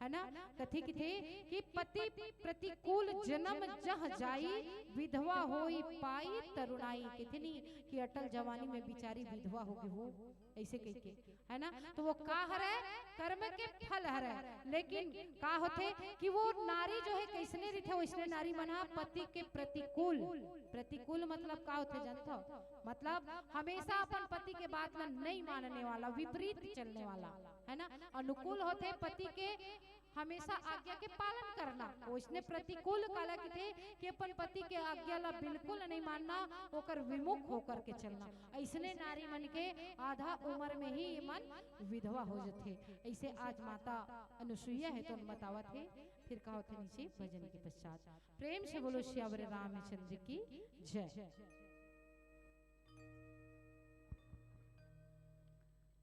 है ना। कथी की थे कि पति प्रतिकूल जन्म जह जाई विधवा होई पाई तरुणाई। कितनी कि अटल जवानी में बिचारी विधवा होगी वो ऐसे कह के है ना। तो वो का हरे कर्म के फल हरे लेकिन का होते कि वो नारी जो है कैसने रिथे वैसने नारी मना पति के प्रतिकूल। प्रतिकूल मतलब का होते जानते हो मतलब हमेशा अपन पति के बात ला नहीं मानने वाला विपरीत चलने वाला है ना। अनुकूल होते पति के हमेशा आज्ञा के पालन करना। उसने प्रतिकूल काला की थे कि अपन पति के आज्ञा ला बिल्कुल नहीं मानना ओकर विमुख होकर के चलना। ऐसने नारी मन के आधा उम्र में ही ये मन विधवा हो जाते। ऐसे आज माता अनसुईया है तो बतावा थे। फिर कहा होते नीचे भजन के पश्चात प्रेम से बोलो श्यावर रामचंद्र की जय।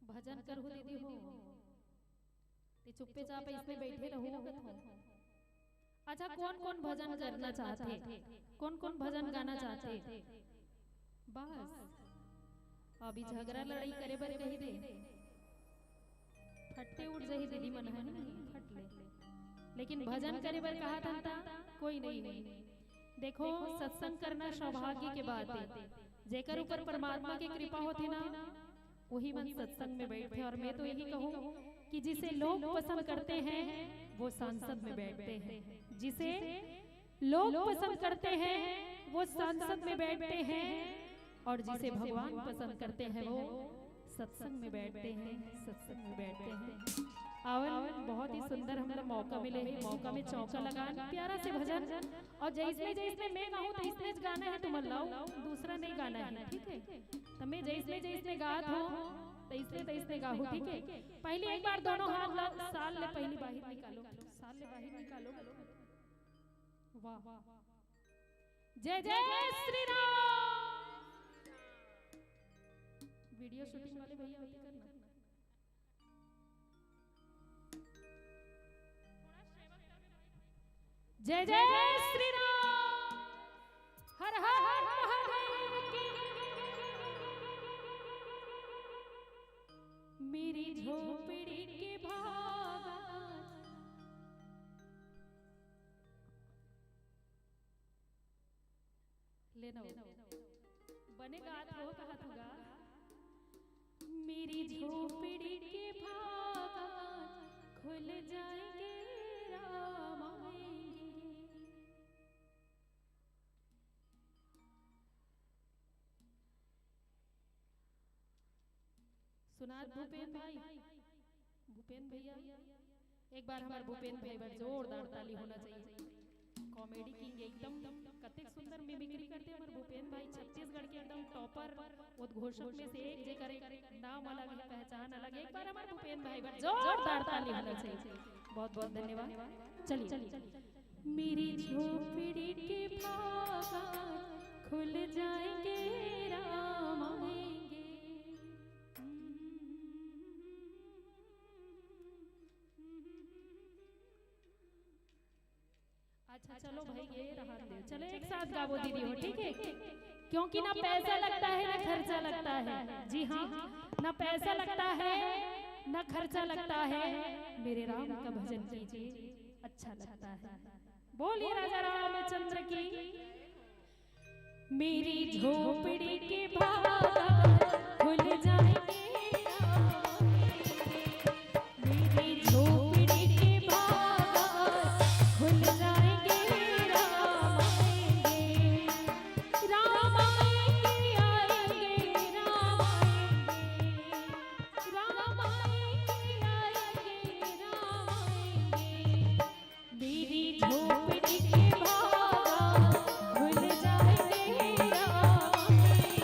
भजन करहु दीदी हो ते चुप्पे चाप इसमें बैठे रहो। अच्छा कौन कौन भजन करना चाहते कौन कौन भजन गाना चाहते बस अभी झगड़ा लड़ाई करे बर कही दे फट्टे उठ जाही दीदी मन है नहीं फट ले। लेकिन भजन करे बर कहा था कोई नहीं। देखो सत्संग करना सौभाग्य के बात है। जेकर ऊपर परमात्मा की कृपा होती ना वही मन सत्संग में बैठते। और मैं तो यही कहूँ कि जिसे लोग पसंद करते हैं वो सांसद में बैठते हैं, जिसे लोग पसंद करते हैं वो सांसद में बैठते हैं, और जिसे भगवान पसंद करते हैं वो सत्संग में बैठते हैं, सत्संग में बैठते हैं। आवन बहुत ही सुंदर हम लोग मौका मिले है, मौका में चौका लगान प्यारा से भजन। और जैसमें मैं गाऊं तो इसमें गाना है तुम लाओ, दूसरा नहीं गाना है, ठीक है? तो मैं जैसमें गात हो तो इसमें गाहू, ठीक है? पहले एक बार दोनों हाथ ला, साल ले पहली बाहर निकालो, साल ले बाहर निकालो। वाह, जय जय श्री राम। वीडियो शूटिंग वाले भैया होते करना। जय जय श्री राम, हर हर महादेव की। मेरी झोपड़ी के भागा लेना बनेगा तो कहा तुगा। मेरी झोपड़ी के भागा खुल जाएंगे राम आएंगे। सुना भूपेन भाई, भूपेन भैया, एक बार हमारे भूपेन भाई पर जोरदार ताली होना चाहिए। कॉमेडी किंग एकदम कतेक सुंदर मिमिक्री करते हैं हमारे भूपेन भाई, छत्तीसगढ़ के एकदम टॉपर उद्घोषक में से एक, जे करे नाम अलग है, पहचान अलग है। एक बार हमारे भूपेन भाई पर जोरदार ताली होना चाहिए। बहुत बहुत धन्यवाद। चलिए। मेरी झोपड़ी के भागा खुल जाएंगे राम आएंगे। अच्छा चलो भाई ये रहा दे, चलो एक साथ गावो दीदी हो, ठीक है? क्योंकि ना पैसा लगता है ना खर्चा लगता है। जी हाँ, ना पैसा लगता है ना खर्चा लगता है। मेरे राम का भजन कीजिए, अच्छा लगता है। बोलिए राजा रामचंद्र की। मेरी झोपड़ी के भागा खुल जाएंगे राम आएंगे। मेरी झोपड़ी के भागा खुल जाएंगे राम आएंगे। राम आएंगे आएंगे राम आएंगे। राम आएंगे आएंगे राम आएंगे। मेरी झोपड़ी के भागा खुल जाएंगे राम आएंगे।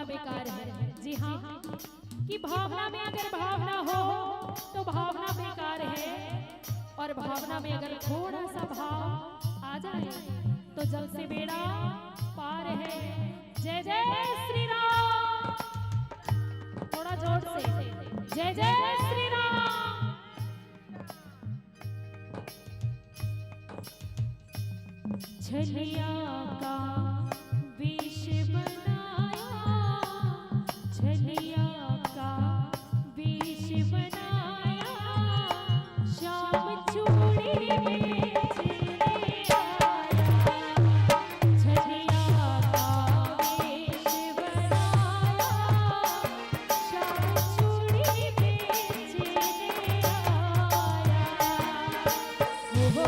भावना बेकार है। जी हाँ, कि भावना में अगर भावना हो तो भावना बेकार है, और भावना में अगर थोड़ा सा भाव आ जाए तो जल से बेड़ा पार है। जय जय श्री राम, थोड़ा जोर से जय जय श्री राम। छलिया का विष बनाया, छलिया का विष बनाया, शाम चूड़ी बेचने आया। छलिया का विष बनाया, शाम चूड़ी बेचने आया। हो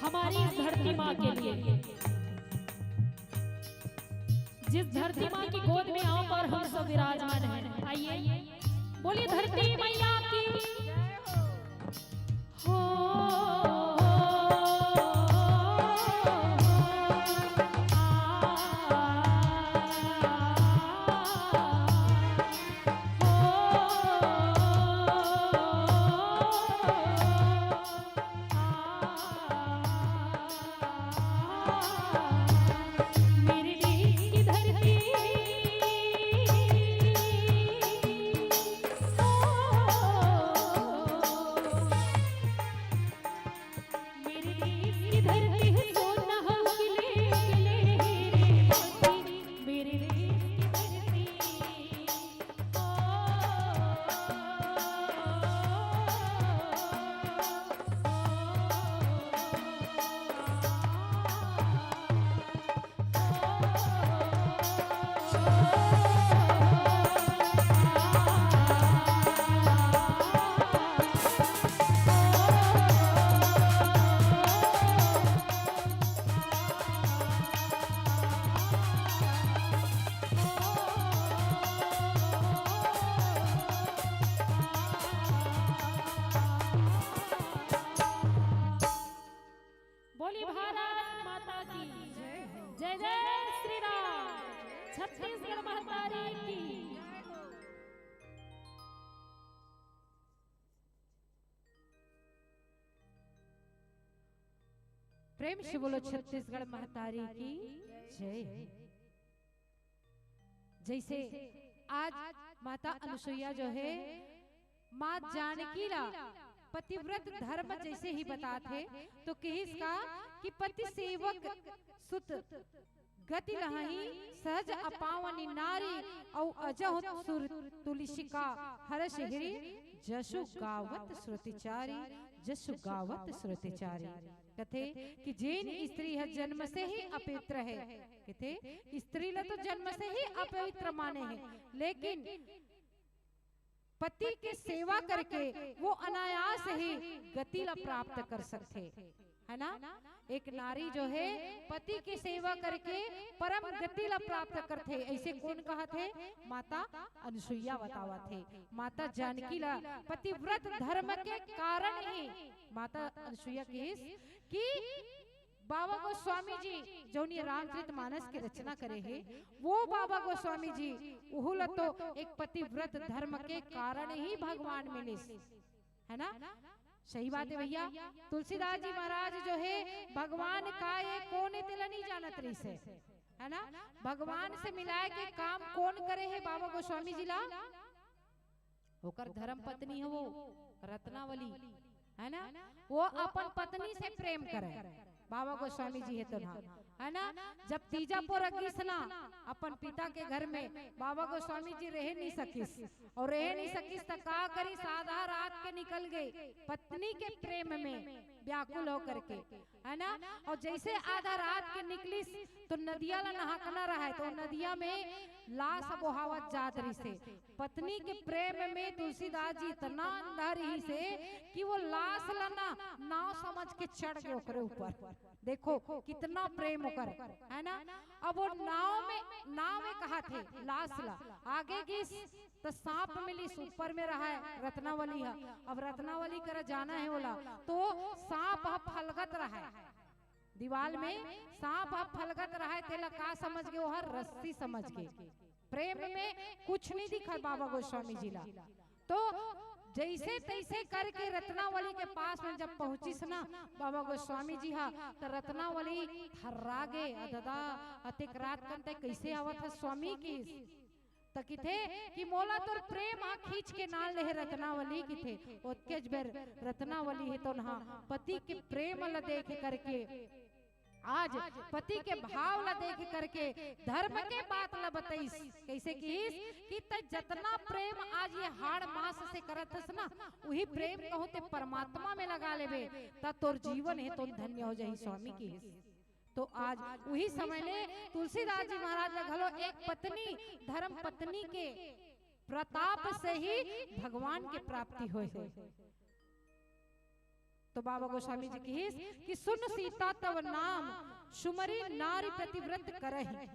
हमारी इस धरती माँ के लिए, जिस धरती माँ की गोद में आप और हम सब विराजमान हैं। आइए बोलिए धरती मैया की हो। जय जय श्री राम। छत्तीसगढ़ महतारी की। प्रेम से बोलो छत्तीसगढ़ महतारी की जय। जैसे आज माता अनुसुईया जो है माँ जानकी ला पतिव्रत धर्म जैसे ही बताते तो किसका कि पति सेवक सुत गति लही सहज अपावनी नारी औ अजह सुर तुलसिका हर्ष हिरी जसु गावत श्रुतिचारी जसु गावत श्रुतिचारी। कथे कि जैन स्त्री है जन्म से ही अपवित्र है। कथे स्त्री ला तो जन्म से ही अपवित्र माने हैं, लेकिन पति के सेवा करके वो अनायास ही गति ला प्राप्त कर सकते, है ना। एक नारी जो है पति की सेवा करके परम गति ला प्राप्त करते, ऐसे कौन कहा थे? माता अनुसुईया बतावा थे। माता जानकी ला पतिव्रत धर्म के कारण ही माता अनुसुईया की बाबा गोस्वामी जी जो रामचरितमानस की रचना करे है, वो बाबा गोस्वामी जी उहुल तो एक पतिव्रत धर्म के कारण ही भगवान मिले, है ना। सही बात है भैया। तुलसीदास जी महाराज जो है भगवान का ये कौन तेला नहीं जानत रही से, है ना। भगवान से मिलाए के काम कौन करे है? बाबा गोस्वामी जी ला होकर धर्म पत्नी है वो रत्नावली, है ना। वो अपन पत्नी से प्रेम करे, बाबा गोस्वामी जी है तो ना, है ना। जब तीजापुर अगिस ना अपन पिता के घर में बाबा गोस्वामी जी रह नहीं सकिस, और रह नहीं सकिस तो का करी? आधा रात के निकल गए पत्नी के प्रेम में व्याकुल होकर के, है ना। और जैसे आधा रात के निकलिस तो नदिया ला नहाकना रहा है, तो नदिया में लाश बहावत जात रही से। पत्नी के प्रेम में तुलसीदास जी इतना अंदर ही से कि वो लाश ला ना नाव समझ के चढ़ गए ओकरे ऊपर। देखो कितना प्रेम कर, है ना। अब वो नाव में कहा थे लाश ला आगे की तो सांप मिली ऊपर में रहा है रत्नावली है। अब रत्नावली कर जाना है बोला तो सांप फलगत रहा है दीवाल में, सांप फलगत रहा है। तेला का समझ गए? वो हर रस्सी समझ गए। प्रेम में कुछ नहीं दिखा बाबा गोस्वामी जी ला। तो जैसे तैसे करके रत्नावली के पास में जब पहुंचिस ना बाबा गोस्वामी जी हा, तो रत्नावली थर्रा गे दादा अतिक रात कंते कैसे आवत है स्वामी की तकी थे कि मोला तोर प्रेम हा खींच के नाल ले रत्नावली की थे। ओतके बेर रत्नावली है तो ना पति के प्रेम ला देख करके, आज पति के भाव ला देख करके धर्म के बात ला बताइस कैसे कीस कि जतना प्रेम आज ये हाड़ मास से करत हस ना, वही प्रेम कहो ते परमात्मा में लगा लेबे ता तोर जीवन है तो धन्य हो जाही स्वामी की। तो आज वही समय ले तुलसीदास जी महाराज ने घलो एक पत्नी धर्म पत्नी के प्रताप से ही भगवान के प्राप्ति होए है। तो बाबा गोस्वामी जी की कि सुन सीता तव नाम सुमरी नारी प्रतिव्रत करहि।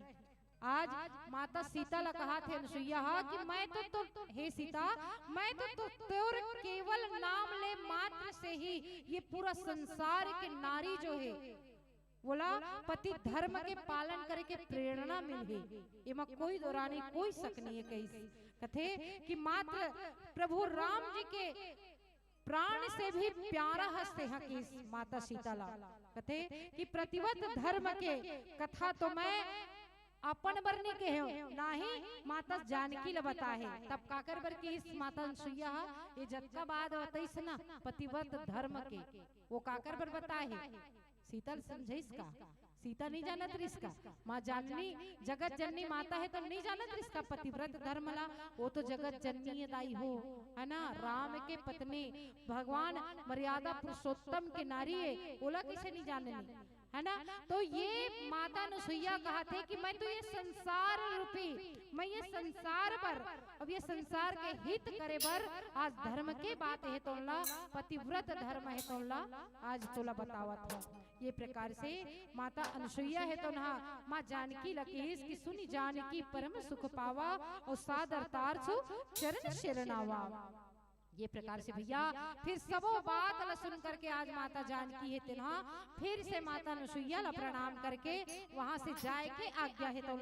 आज माता सीता ला कहा थे अनुसुईया कि मैं तो हे सीता मैं तो तोर केवल नाम ले मात्र से ही ये पूरा संसार के नारी जो है बोला पति धर्म के पालन करे के प्रेरणा मिल गई। एमा कोई दौरानी कोई शक नहीं है। कैसे कथे कि मात्र प्रभु राम जी के प्राण से भी प्यारा हस्ते हैं कि माता सीता ला कथे कि प्रतिवत धर्म के कथा तो मैं अपन बरनी के हो नाही माता जानकी ला बता है। तब काकर बर की इस माता अनुसुईया ये जत्का बाद बताइस ना प्रतिवत धर्म के वो काकर बर बता है। सीता समझे इसका, सीता नहीं जानत इसका। माँ जाननी जगत जननी माता है तो नहीं जानत इसका पतिव्रत धर्म ला। वो तो जगत जननी दाई हो, है ना। राम के पत्नी भगवान मर्यादा पुरुषोत्तम के नारी है, बोला कैसे नहीं जाननी, है ना। तो ये माता अनुसुईया कहा थे कि मैं तो ये संसार रूपी मैं ये संसार पर अब ये संसार के हित करे बर आज धर्म के बात है तोला पतिव्रत धर्म है तोला आज तोला बतावत हो। ये प्रकार से माता अनुसुईया है तो ना माँ जानकी लकीस की सुनी जानकी परम सुख पावा और सादर तार सु चरण शरणावा। ये प्रकार से भैया फिर सबो बात ला सुन करके आज माता जानकी है तिन्हा फिर से माता अनुसुईया ला प्रणाम करके वहां से जाए के आज्ञा है तो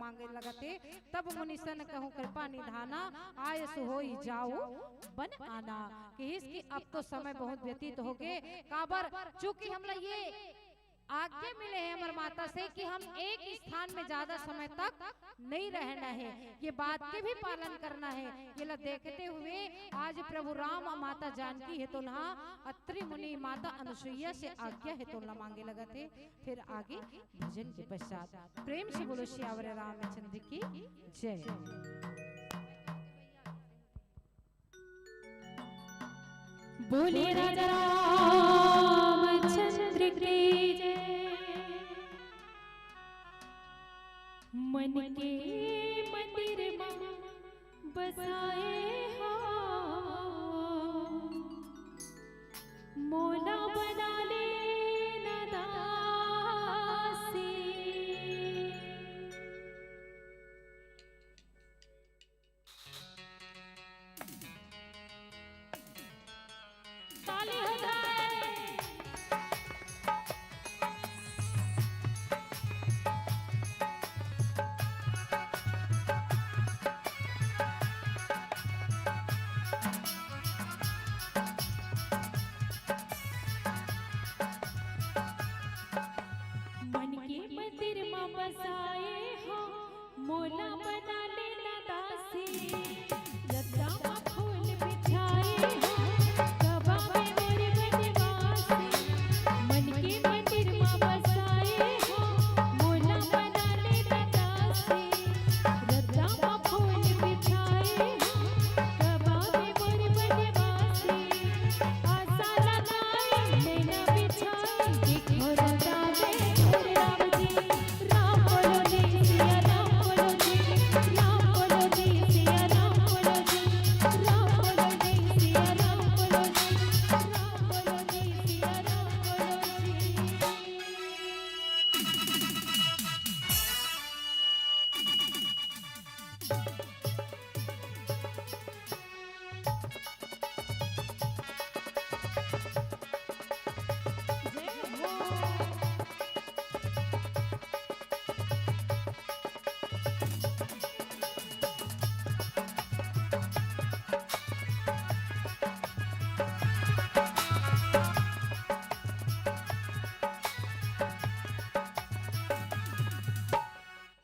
मांगे लगते। तब मुनिसन कहूँ कृपा निधाना आय सुहोई जाओ बन आना कि इसकी अब तो समय बहुत व्यतीत हो गए काबर चूंकि हमला ये आज्ञा मिले हैं हमारे माता से कि हम एक स्थान में ज्यादा समय तक नहीं रहना है। ये बात के भी पालन करना है। ये ला देखते हुए आज प्रभु राम और माता जानकी है तो ना अत्रि मुनि माता अनुसुईया से आज्ञा है तो ना मांगे लगते। फिर आगे भजन के पश्चात प्रेम से बोलो श्यावर रामचंद्र की जय। बोले राजा रामचंद्र के जय। मन के मंदिर में बसाए हा मोला बना ले दासी। ताली हो जाए। मन के मंदिर में बसाए हो मोला बना लेना दासी। रद्दा में फूल बिछाए हो कबा में मोर बनवासी। मन के मंदिर में बसाए हो मोला बना लेना दासी। रद्दा में फूल बिछाए हो कबा में मोर बनवासी। आशा लगाए नैना बिछाए देखो रद्दा में मोर राम जी। राम बोलो जी सिया राम बोलो जी। राम बोलो जी सिया राम बोलो जी। राम बोलो जी सिया राम बोलो जी। राम बोलो जी सिया राम बोलो जी। जय हो।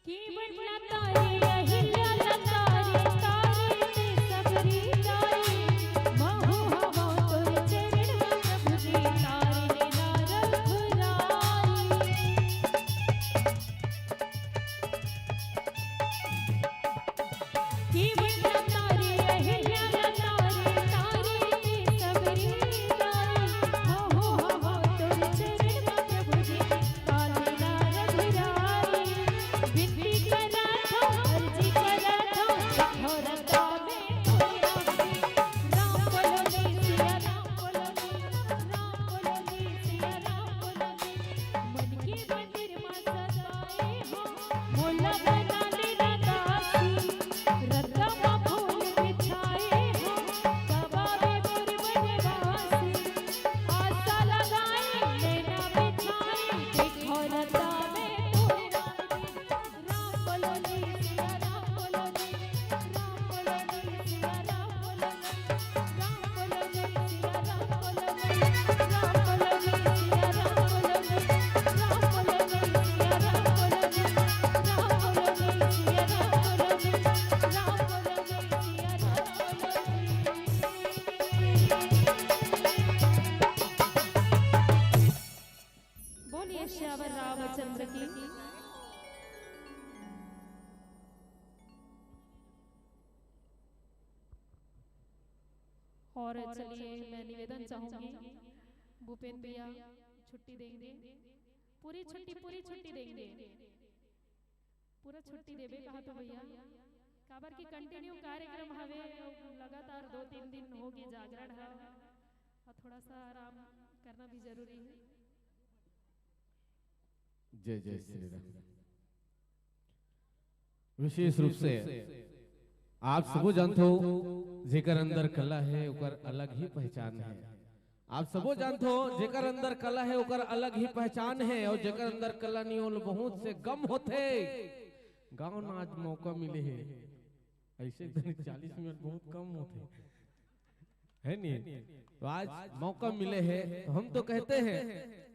केवल लतारे अहिल्या लतारे तारे ते सबरी तारे। महु हवा तोर चरण में प्रभु जी तारे नारद खुराई। केवल लतारे अहिल्या लतारे तारे ते सबरी तारे। महु हवा तोर चरण में प्रभु जी तारे नारद खुराई। विनती करा था अर्जी करा था देखो रद्दा में मोर राम जी। राम बोलो जी सिया राम बोलो जी। राम बोलो जी सिया राम बोलो जी। मन के मंदिर में सजाए हो मोला बना लेना दासी। रद्दा में फूल बिछाए हो कबा में मोर बनवासी। आशा लगाए नैना बिछाए देखो रद्दा में मोर राम जी। राम बोलो जी सिया राम बोलो जी। राम बोलो जी सिया राम बोलो जी। राम बोलो जी सिया राम बोलो जी। राम बोलो जी सिया राम बोलो जी। राम बोलो जी सिया राम बोलो जी। राम बोलो जी सिया राम बोलो जी। राम बोलो जी सिया राम बोलो जी। बोलिए श्यावर रामचंद्र की। और चलिए मैं निवेदन चाहूंगी भूपेंद्र भैया छुट्टी देंगे। पूरी छुट्टी देंगे। पूरा छुट्टी देवे कहा तो भैया काबर की कंटिन्यू कार्यक्रम हवे लगातार 2-3 दिन होगी जागरण है और थोड़ा सा आराम करना भी जरूरी है। जय जय श्री राम। विशेष रूप से आप सबो जानते हो जेकर अंदर कला है ओकर अलग ही पहचान है। आप सबो जानते हो जेकर अंदर कला है ओकर अलग ही पहचान है। और जेकर अंदर कला नहीं हो बहुत से गम होते। गांव ना आज मौका मिले है ऐसे 40 मिनट बहुत कम होते है नहीं। तो आज मौका मिले है तो हम तो कहते हैं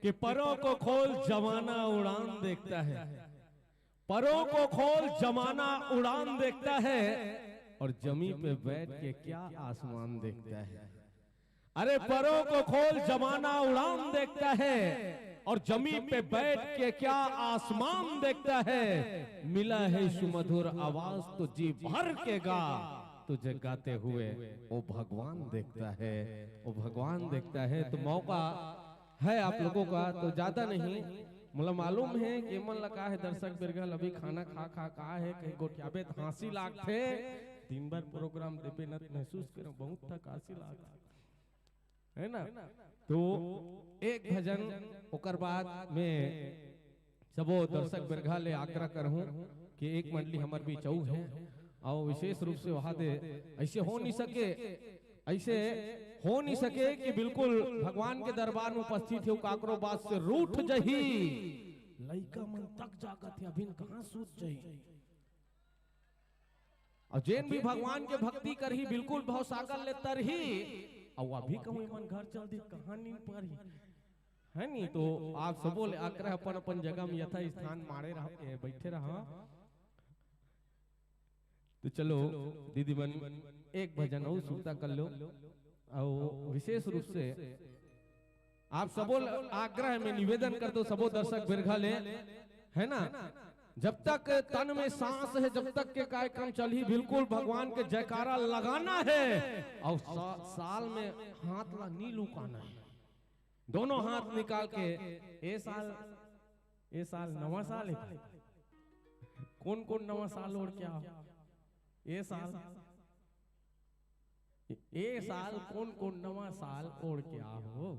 कि परों को खोल जमाना उड़ान देखता है। परों को खोल जमाना उड़ान देखता है और जमी पे बैठ के क्या आसमान देखता है। अरे परों को खोल जमाना उड़ान देखता है और जमी पे बैठ के क्या आसमान देखता है। मिला है सुमधुर आवाज तो जी भर के गा तुझे गाते हुए वो भगवान देखता है। वो भगवान देखता है। तो मौका है आप लोगों का तो ज्यादा नहीं मुझे मालूम है कि मन लगा है दर्शक बिरगल अभी खाना खा का है कहीं गोठियाबे हाँसी लाग थे दिन भर प्रोग्राम देवे न महसूस करो बहुत थक हाँसी लाग है ना। तो एक भजन ओकर बाद में सबो दर्शक बिरघा ले आग्रह करहूं कि एक मंडली हमार भी चौ है और विशेष रूप से वहां दे ऐसे हो नहीं सके कि बिल्कुल भगवान के दरबार में उपस्थित हो काकरो बात से रूठ जही लइका मन तक जागत है अभी कहां सूत जही। और जैन भी भगवान के भक्ति करही बिल्कुल भाव सागर ले तरही और अभी कहूं मन घर चल दी कहानी पर ही है नी। तो आप सबो ले आग्रह अपन अपन जगह में यथा स्थान मारे रहा बैठे रहा। तो चलो दीदी बन एक भजन और सुनता कर लो और विशेष रूप से आप सबो आग्रह में निवेदन कर दो सबो दर्शक बिरघा ले है ना। जब तक तन में सांस है जब तक के कार्यक्रम चली बिल्कुल भगवान के जयकारा लगाना है और साल में हाथ ला नी लुकाना है। दोनों हाथ निकाल के ए साल नवा साल है कौन कौन नवा साल ओढ़ के आओ ए साल कौन कौन नवा साल ओढ़ के आओ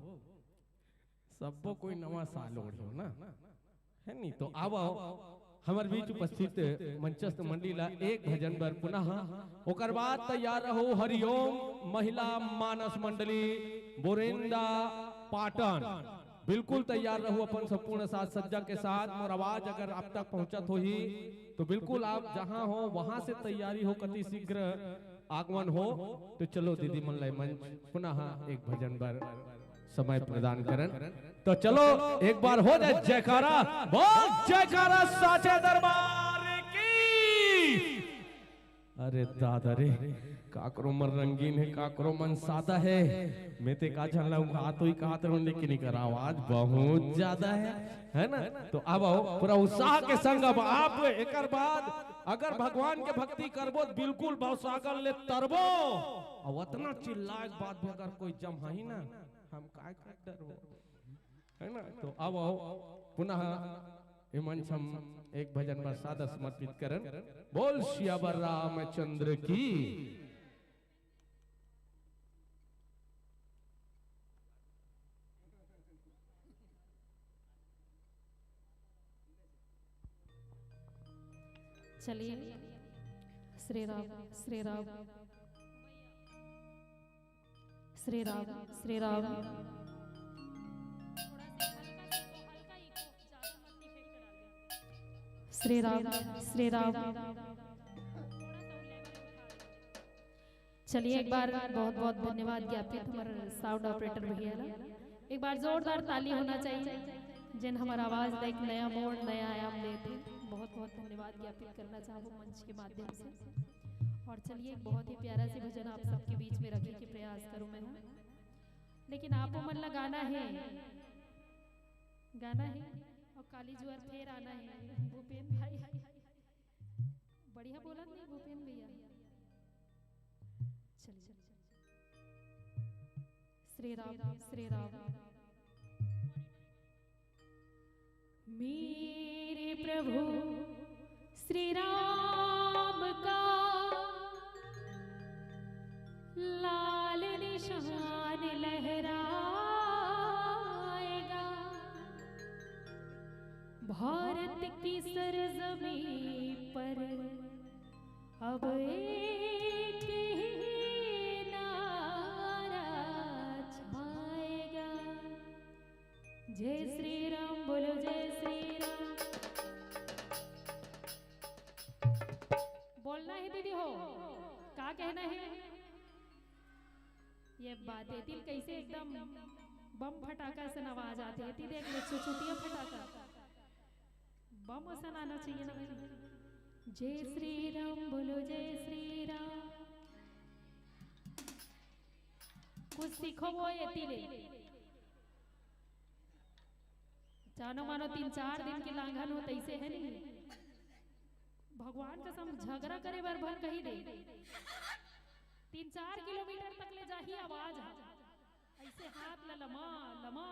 सबको कोई नवा साल ओढ़ो ना है नी। तो अब हमारे बीच उपस्थित मंचस्थ मंडली ला एक भजन बर पुनः ओकर बाद तैयार रहो हरिओम महिला मानस मंडली बोरेंदा पाटन बिल्कुल तैयार रहो अपन संपूर्ण साज सज्जा के साथ। और आवाज अगर आप तक पहुंचत हो ही तो बिल्कुल आप जहां हो वहां से तैयारी हो कति शीघ्र आगमन हो। तो चलो दीदी मन लय मंच पुनः एक भजन बर समय प्रदान करन। तो चलो एक बार हो जाए जयकारा बोल जयकारा साचे दरबार की। अरे दादा रे काकरो मन रंगीन है काकरो मन सादा है मैं ते का झल तो ही कहा तो लेकिन कर आवाज बहुत ज्यादा है ना। तो अब आओ पूरा उत्साह के संग अब आप एक बाद अगर भगवान के भक्ति करबो बिल्कुल भवसागर ले तरबो और उतना चिल्लाए बात भी अगर कोई जम ही ना हम काय काय डरबो है ना। तो अब आओ पुनः मंच हम एक भजन पर सादा समर्पित करन। बोल सियावर रामचंद्र की। चलिए श्री राम श्री राम श्री राम श्री राम। श्री राम श्री राम। चलिए एक बार बहुत बहुत धन्यवाद ज्ञापित हमारे साउंड ऑपरेटर भैया ला। एक बार जोरदार ताली होना चाहिए जिन हमारा आवाज एक नया मोड़ नया आयाम देते। बहुत बहुत धन्यवाद ज्ञापित करना चाहूँ मंच के माध्यम से। और चलिए बहुत ही प्यारा सी भजन आप सबके बीच में रखने की प्रयास करूँ मैं लेकिन आपको मन लगाना है गाना है और काली जुआर फिर आना है। भूपेन भाई बढ़िया बोला नहीं भूपेन भैया। चलिए श्री राम श्री राम। मेरे प्रभु श्री राम का लाल निशान लहराएगा भारत की सरजमीं पर अब एक ही नारा छाएगा। जय श्री राम बोलो जय श्री राम। बोलना है दीदी हो क्या कहना है ये बातें दिल कैसे एकदम बम फटाका से आवाज आती है। देख लो छुछुटिया फटाका बम असन आना चाहिए ना। जय श्री राम बोलो जय श्री राम। कुछ सीखो वो ये ले जानो मानो 3-4 दिन के लांघन हो तैसे है नहीं। भगवान कसम झगड़ा करे बार भर कही दे 3-4 किलोमीटर तक ले जाही आवाज ऐसे हाथ लमा लमा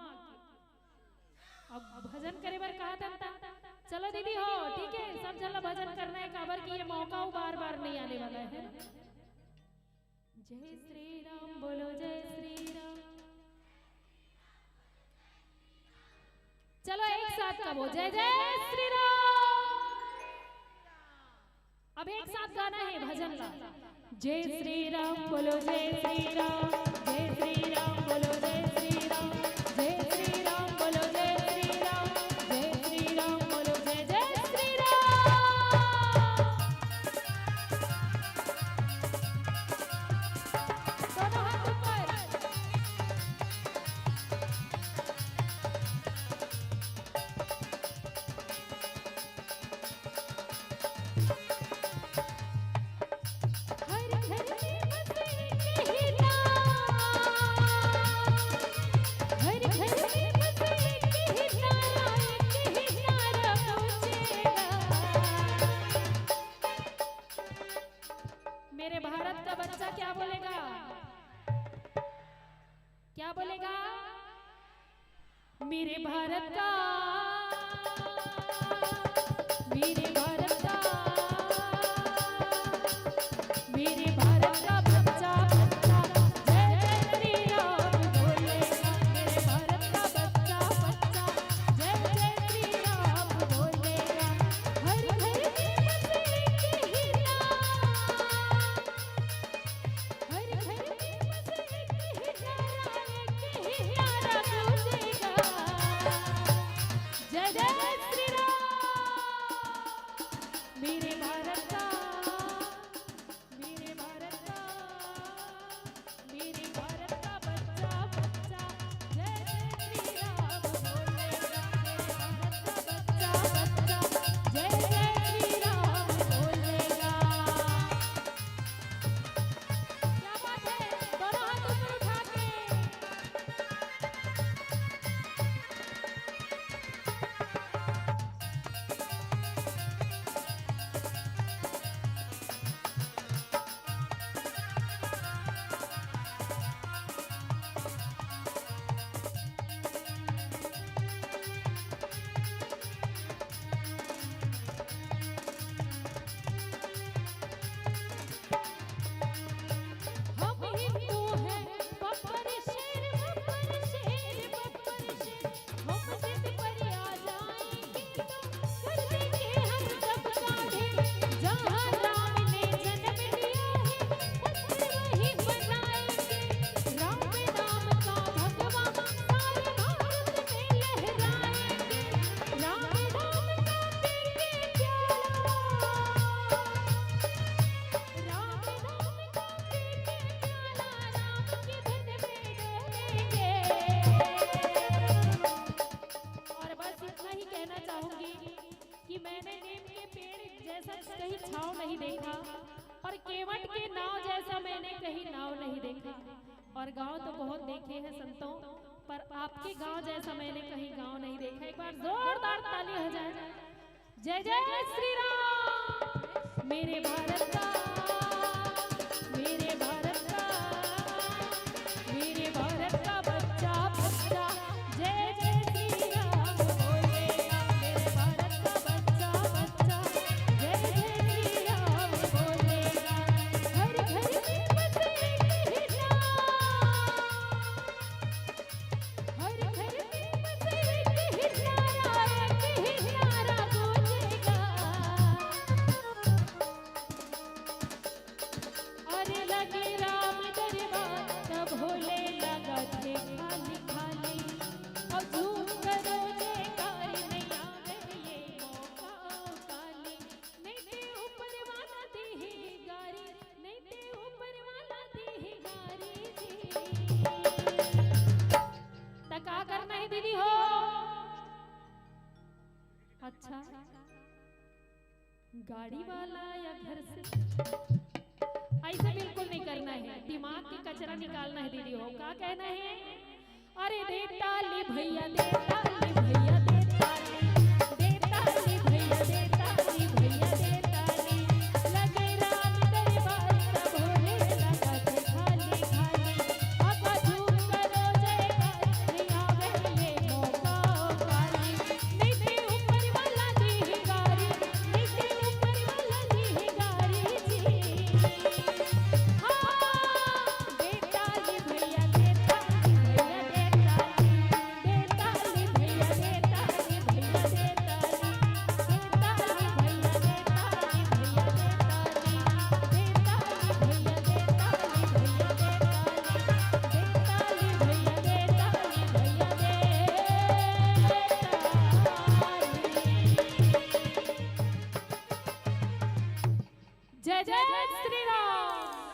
अब भजन करे बार कहा था। चलो दीदी हो ठीक है सब चलो भजन करना है काबर की ये मौका बार बार नहीं आने वाला है। जय श्री राम बोलो जय श्री राम। साथ कहो जय जय श्री राम। अब एक साथ गाना है भजन ला। जय श्री राम बोलो जय श्री राम, जय श्री राम बोलो जय श्री राम, जय श्री राम बोलो जय श्री राम, जय श्री राम बोलो जय जय श्री राम। दोनों हाथ ऊपर। हर घर में बसे एक ही मेरे भारत का बच्चा क्या बोलेगा? क्या बोलेगा? मेरे भारत का, मेरे भारत का, मेरे भारत का बच्चा बच्चा जय जय श्री राम बोलेगा। मेरे भारत का बच्चा बच्चा जय जय श्री राम बोलेगा। हर घर में बसे एक ही नाम, हर घर में बसे एक ही नारा गूंजेगा। जय जय श्री राम। मेरे भारत का, मेरे भारत का, मेरे भारत का बच्चा बच्चा जय जय श्री राम बोलेगा। मेरे भारत का बच्चा बच्चा जय जय श्री राम बोलेगा। क्या बात है? दोनों हाथ ऊपर उठा के हम हिंदू हैं बब्बर शेर बब्बर शेर बब्बर शेर। हम जिद पर आ जाएंगे तो कर देंगे हम सबका ढेर। जहाँ राम ने जन्म लिया है मंदिर वहीं बनाएंगे। राम नाम का भगवा सारे भारत में लहराएंगे। राम नाम का पीके प्याला, राम नाम का पीके प्याला राम के धन में डोलेंगे। और बस इतना ही कहना चाहूंगी कि मैंने नीम के पेड़ जैसा कहीं छांव नहीं देखा और केवट के नाव जैसा मैंने कहीं नाव नहीं देखा। और गांव तो बहुत देखे हैं संतों, पर आपके गांव जैसा मैंने कहीं गांव नहीं देखा। एक बार जोरदार ताली हो जाए। जय जय श्री राम। मेरे भारत का, मेरे भारत का, मेरे भारत का बच्चा बच्चा जय जय श्री राम बोलेगा। मेरे भारत का बच्चा बच्चा जय जय श्री राम बोलेगा। हर घर में बसे एक ही नाम, हर घर में बसे एक ही नारा गूंजेगा। अरे लगे राम दरबार तब भोले लगा थे खाली खाली। और झूम करो जयकार नहीं आवे ये मौका काली। नहीं ते ऊपर वाला दी है गारी, नहीं ते ऊपर वाला दी है गारी जी। तका करना है दीदी हो। अच्छा गाड़ी वाला या घर से ऐसे बिल्कुल नहीं करना है। दिमाग की कचरा निकालना है दीदी हो। क्या कहना है? अरे दे ताली भैया दे ताली भैया दे ताली, दे ताली भैया दे ताली भैया दे ताली। लगे राम दरबार तब भोले लगा थे खाली खाली। अब झूम करो जयकार नहीं आवे ये मौका काली। नहीं ते ऊपर वाला दी है गारी, नहीं ते ऊपर वाला दी है गारी जी। हाँ दे ताली भैया दे ताली भैया दे ताली, दे ताली भैया जय जय श्री राम।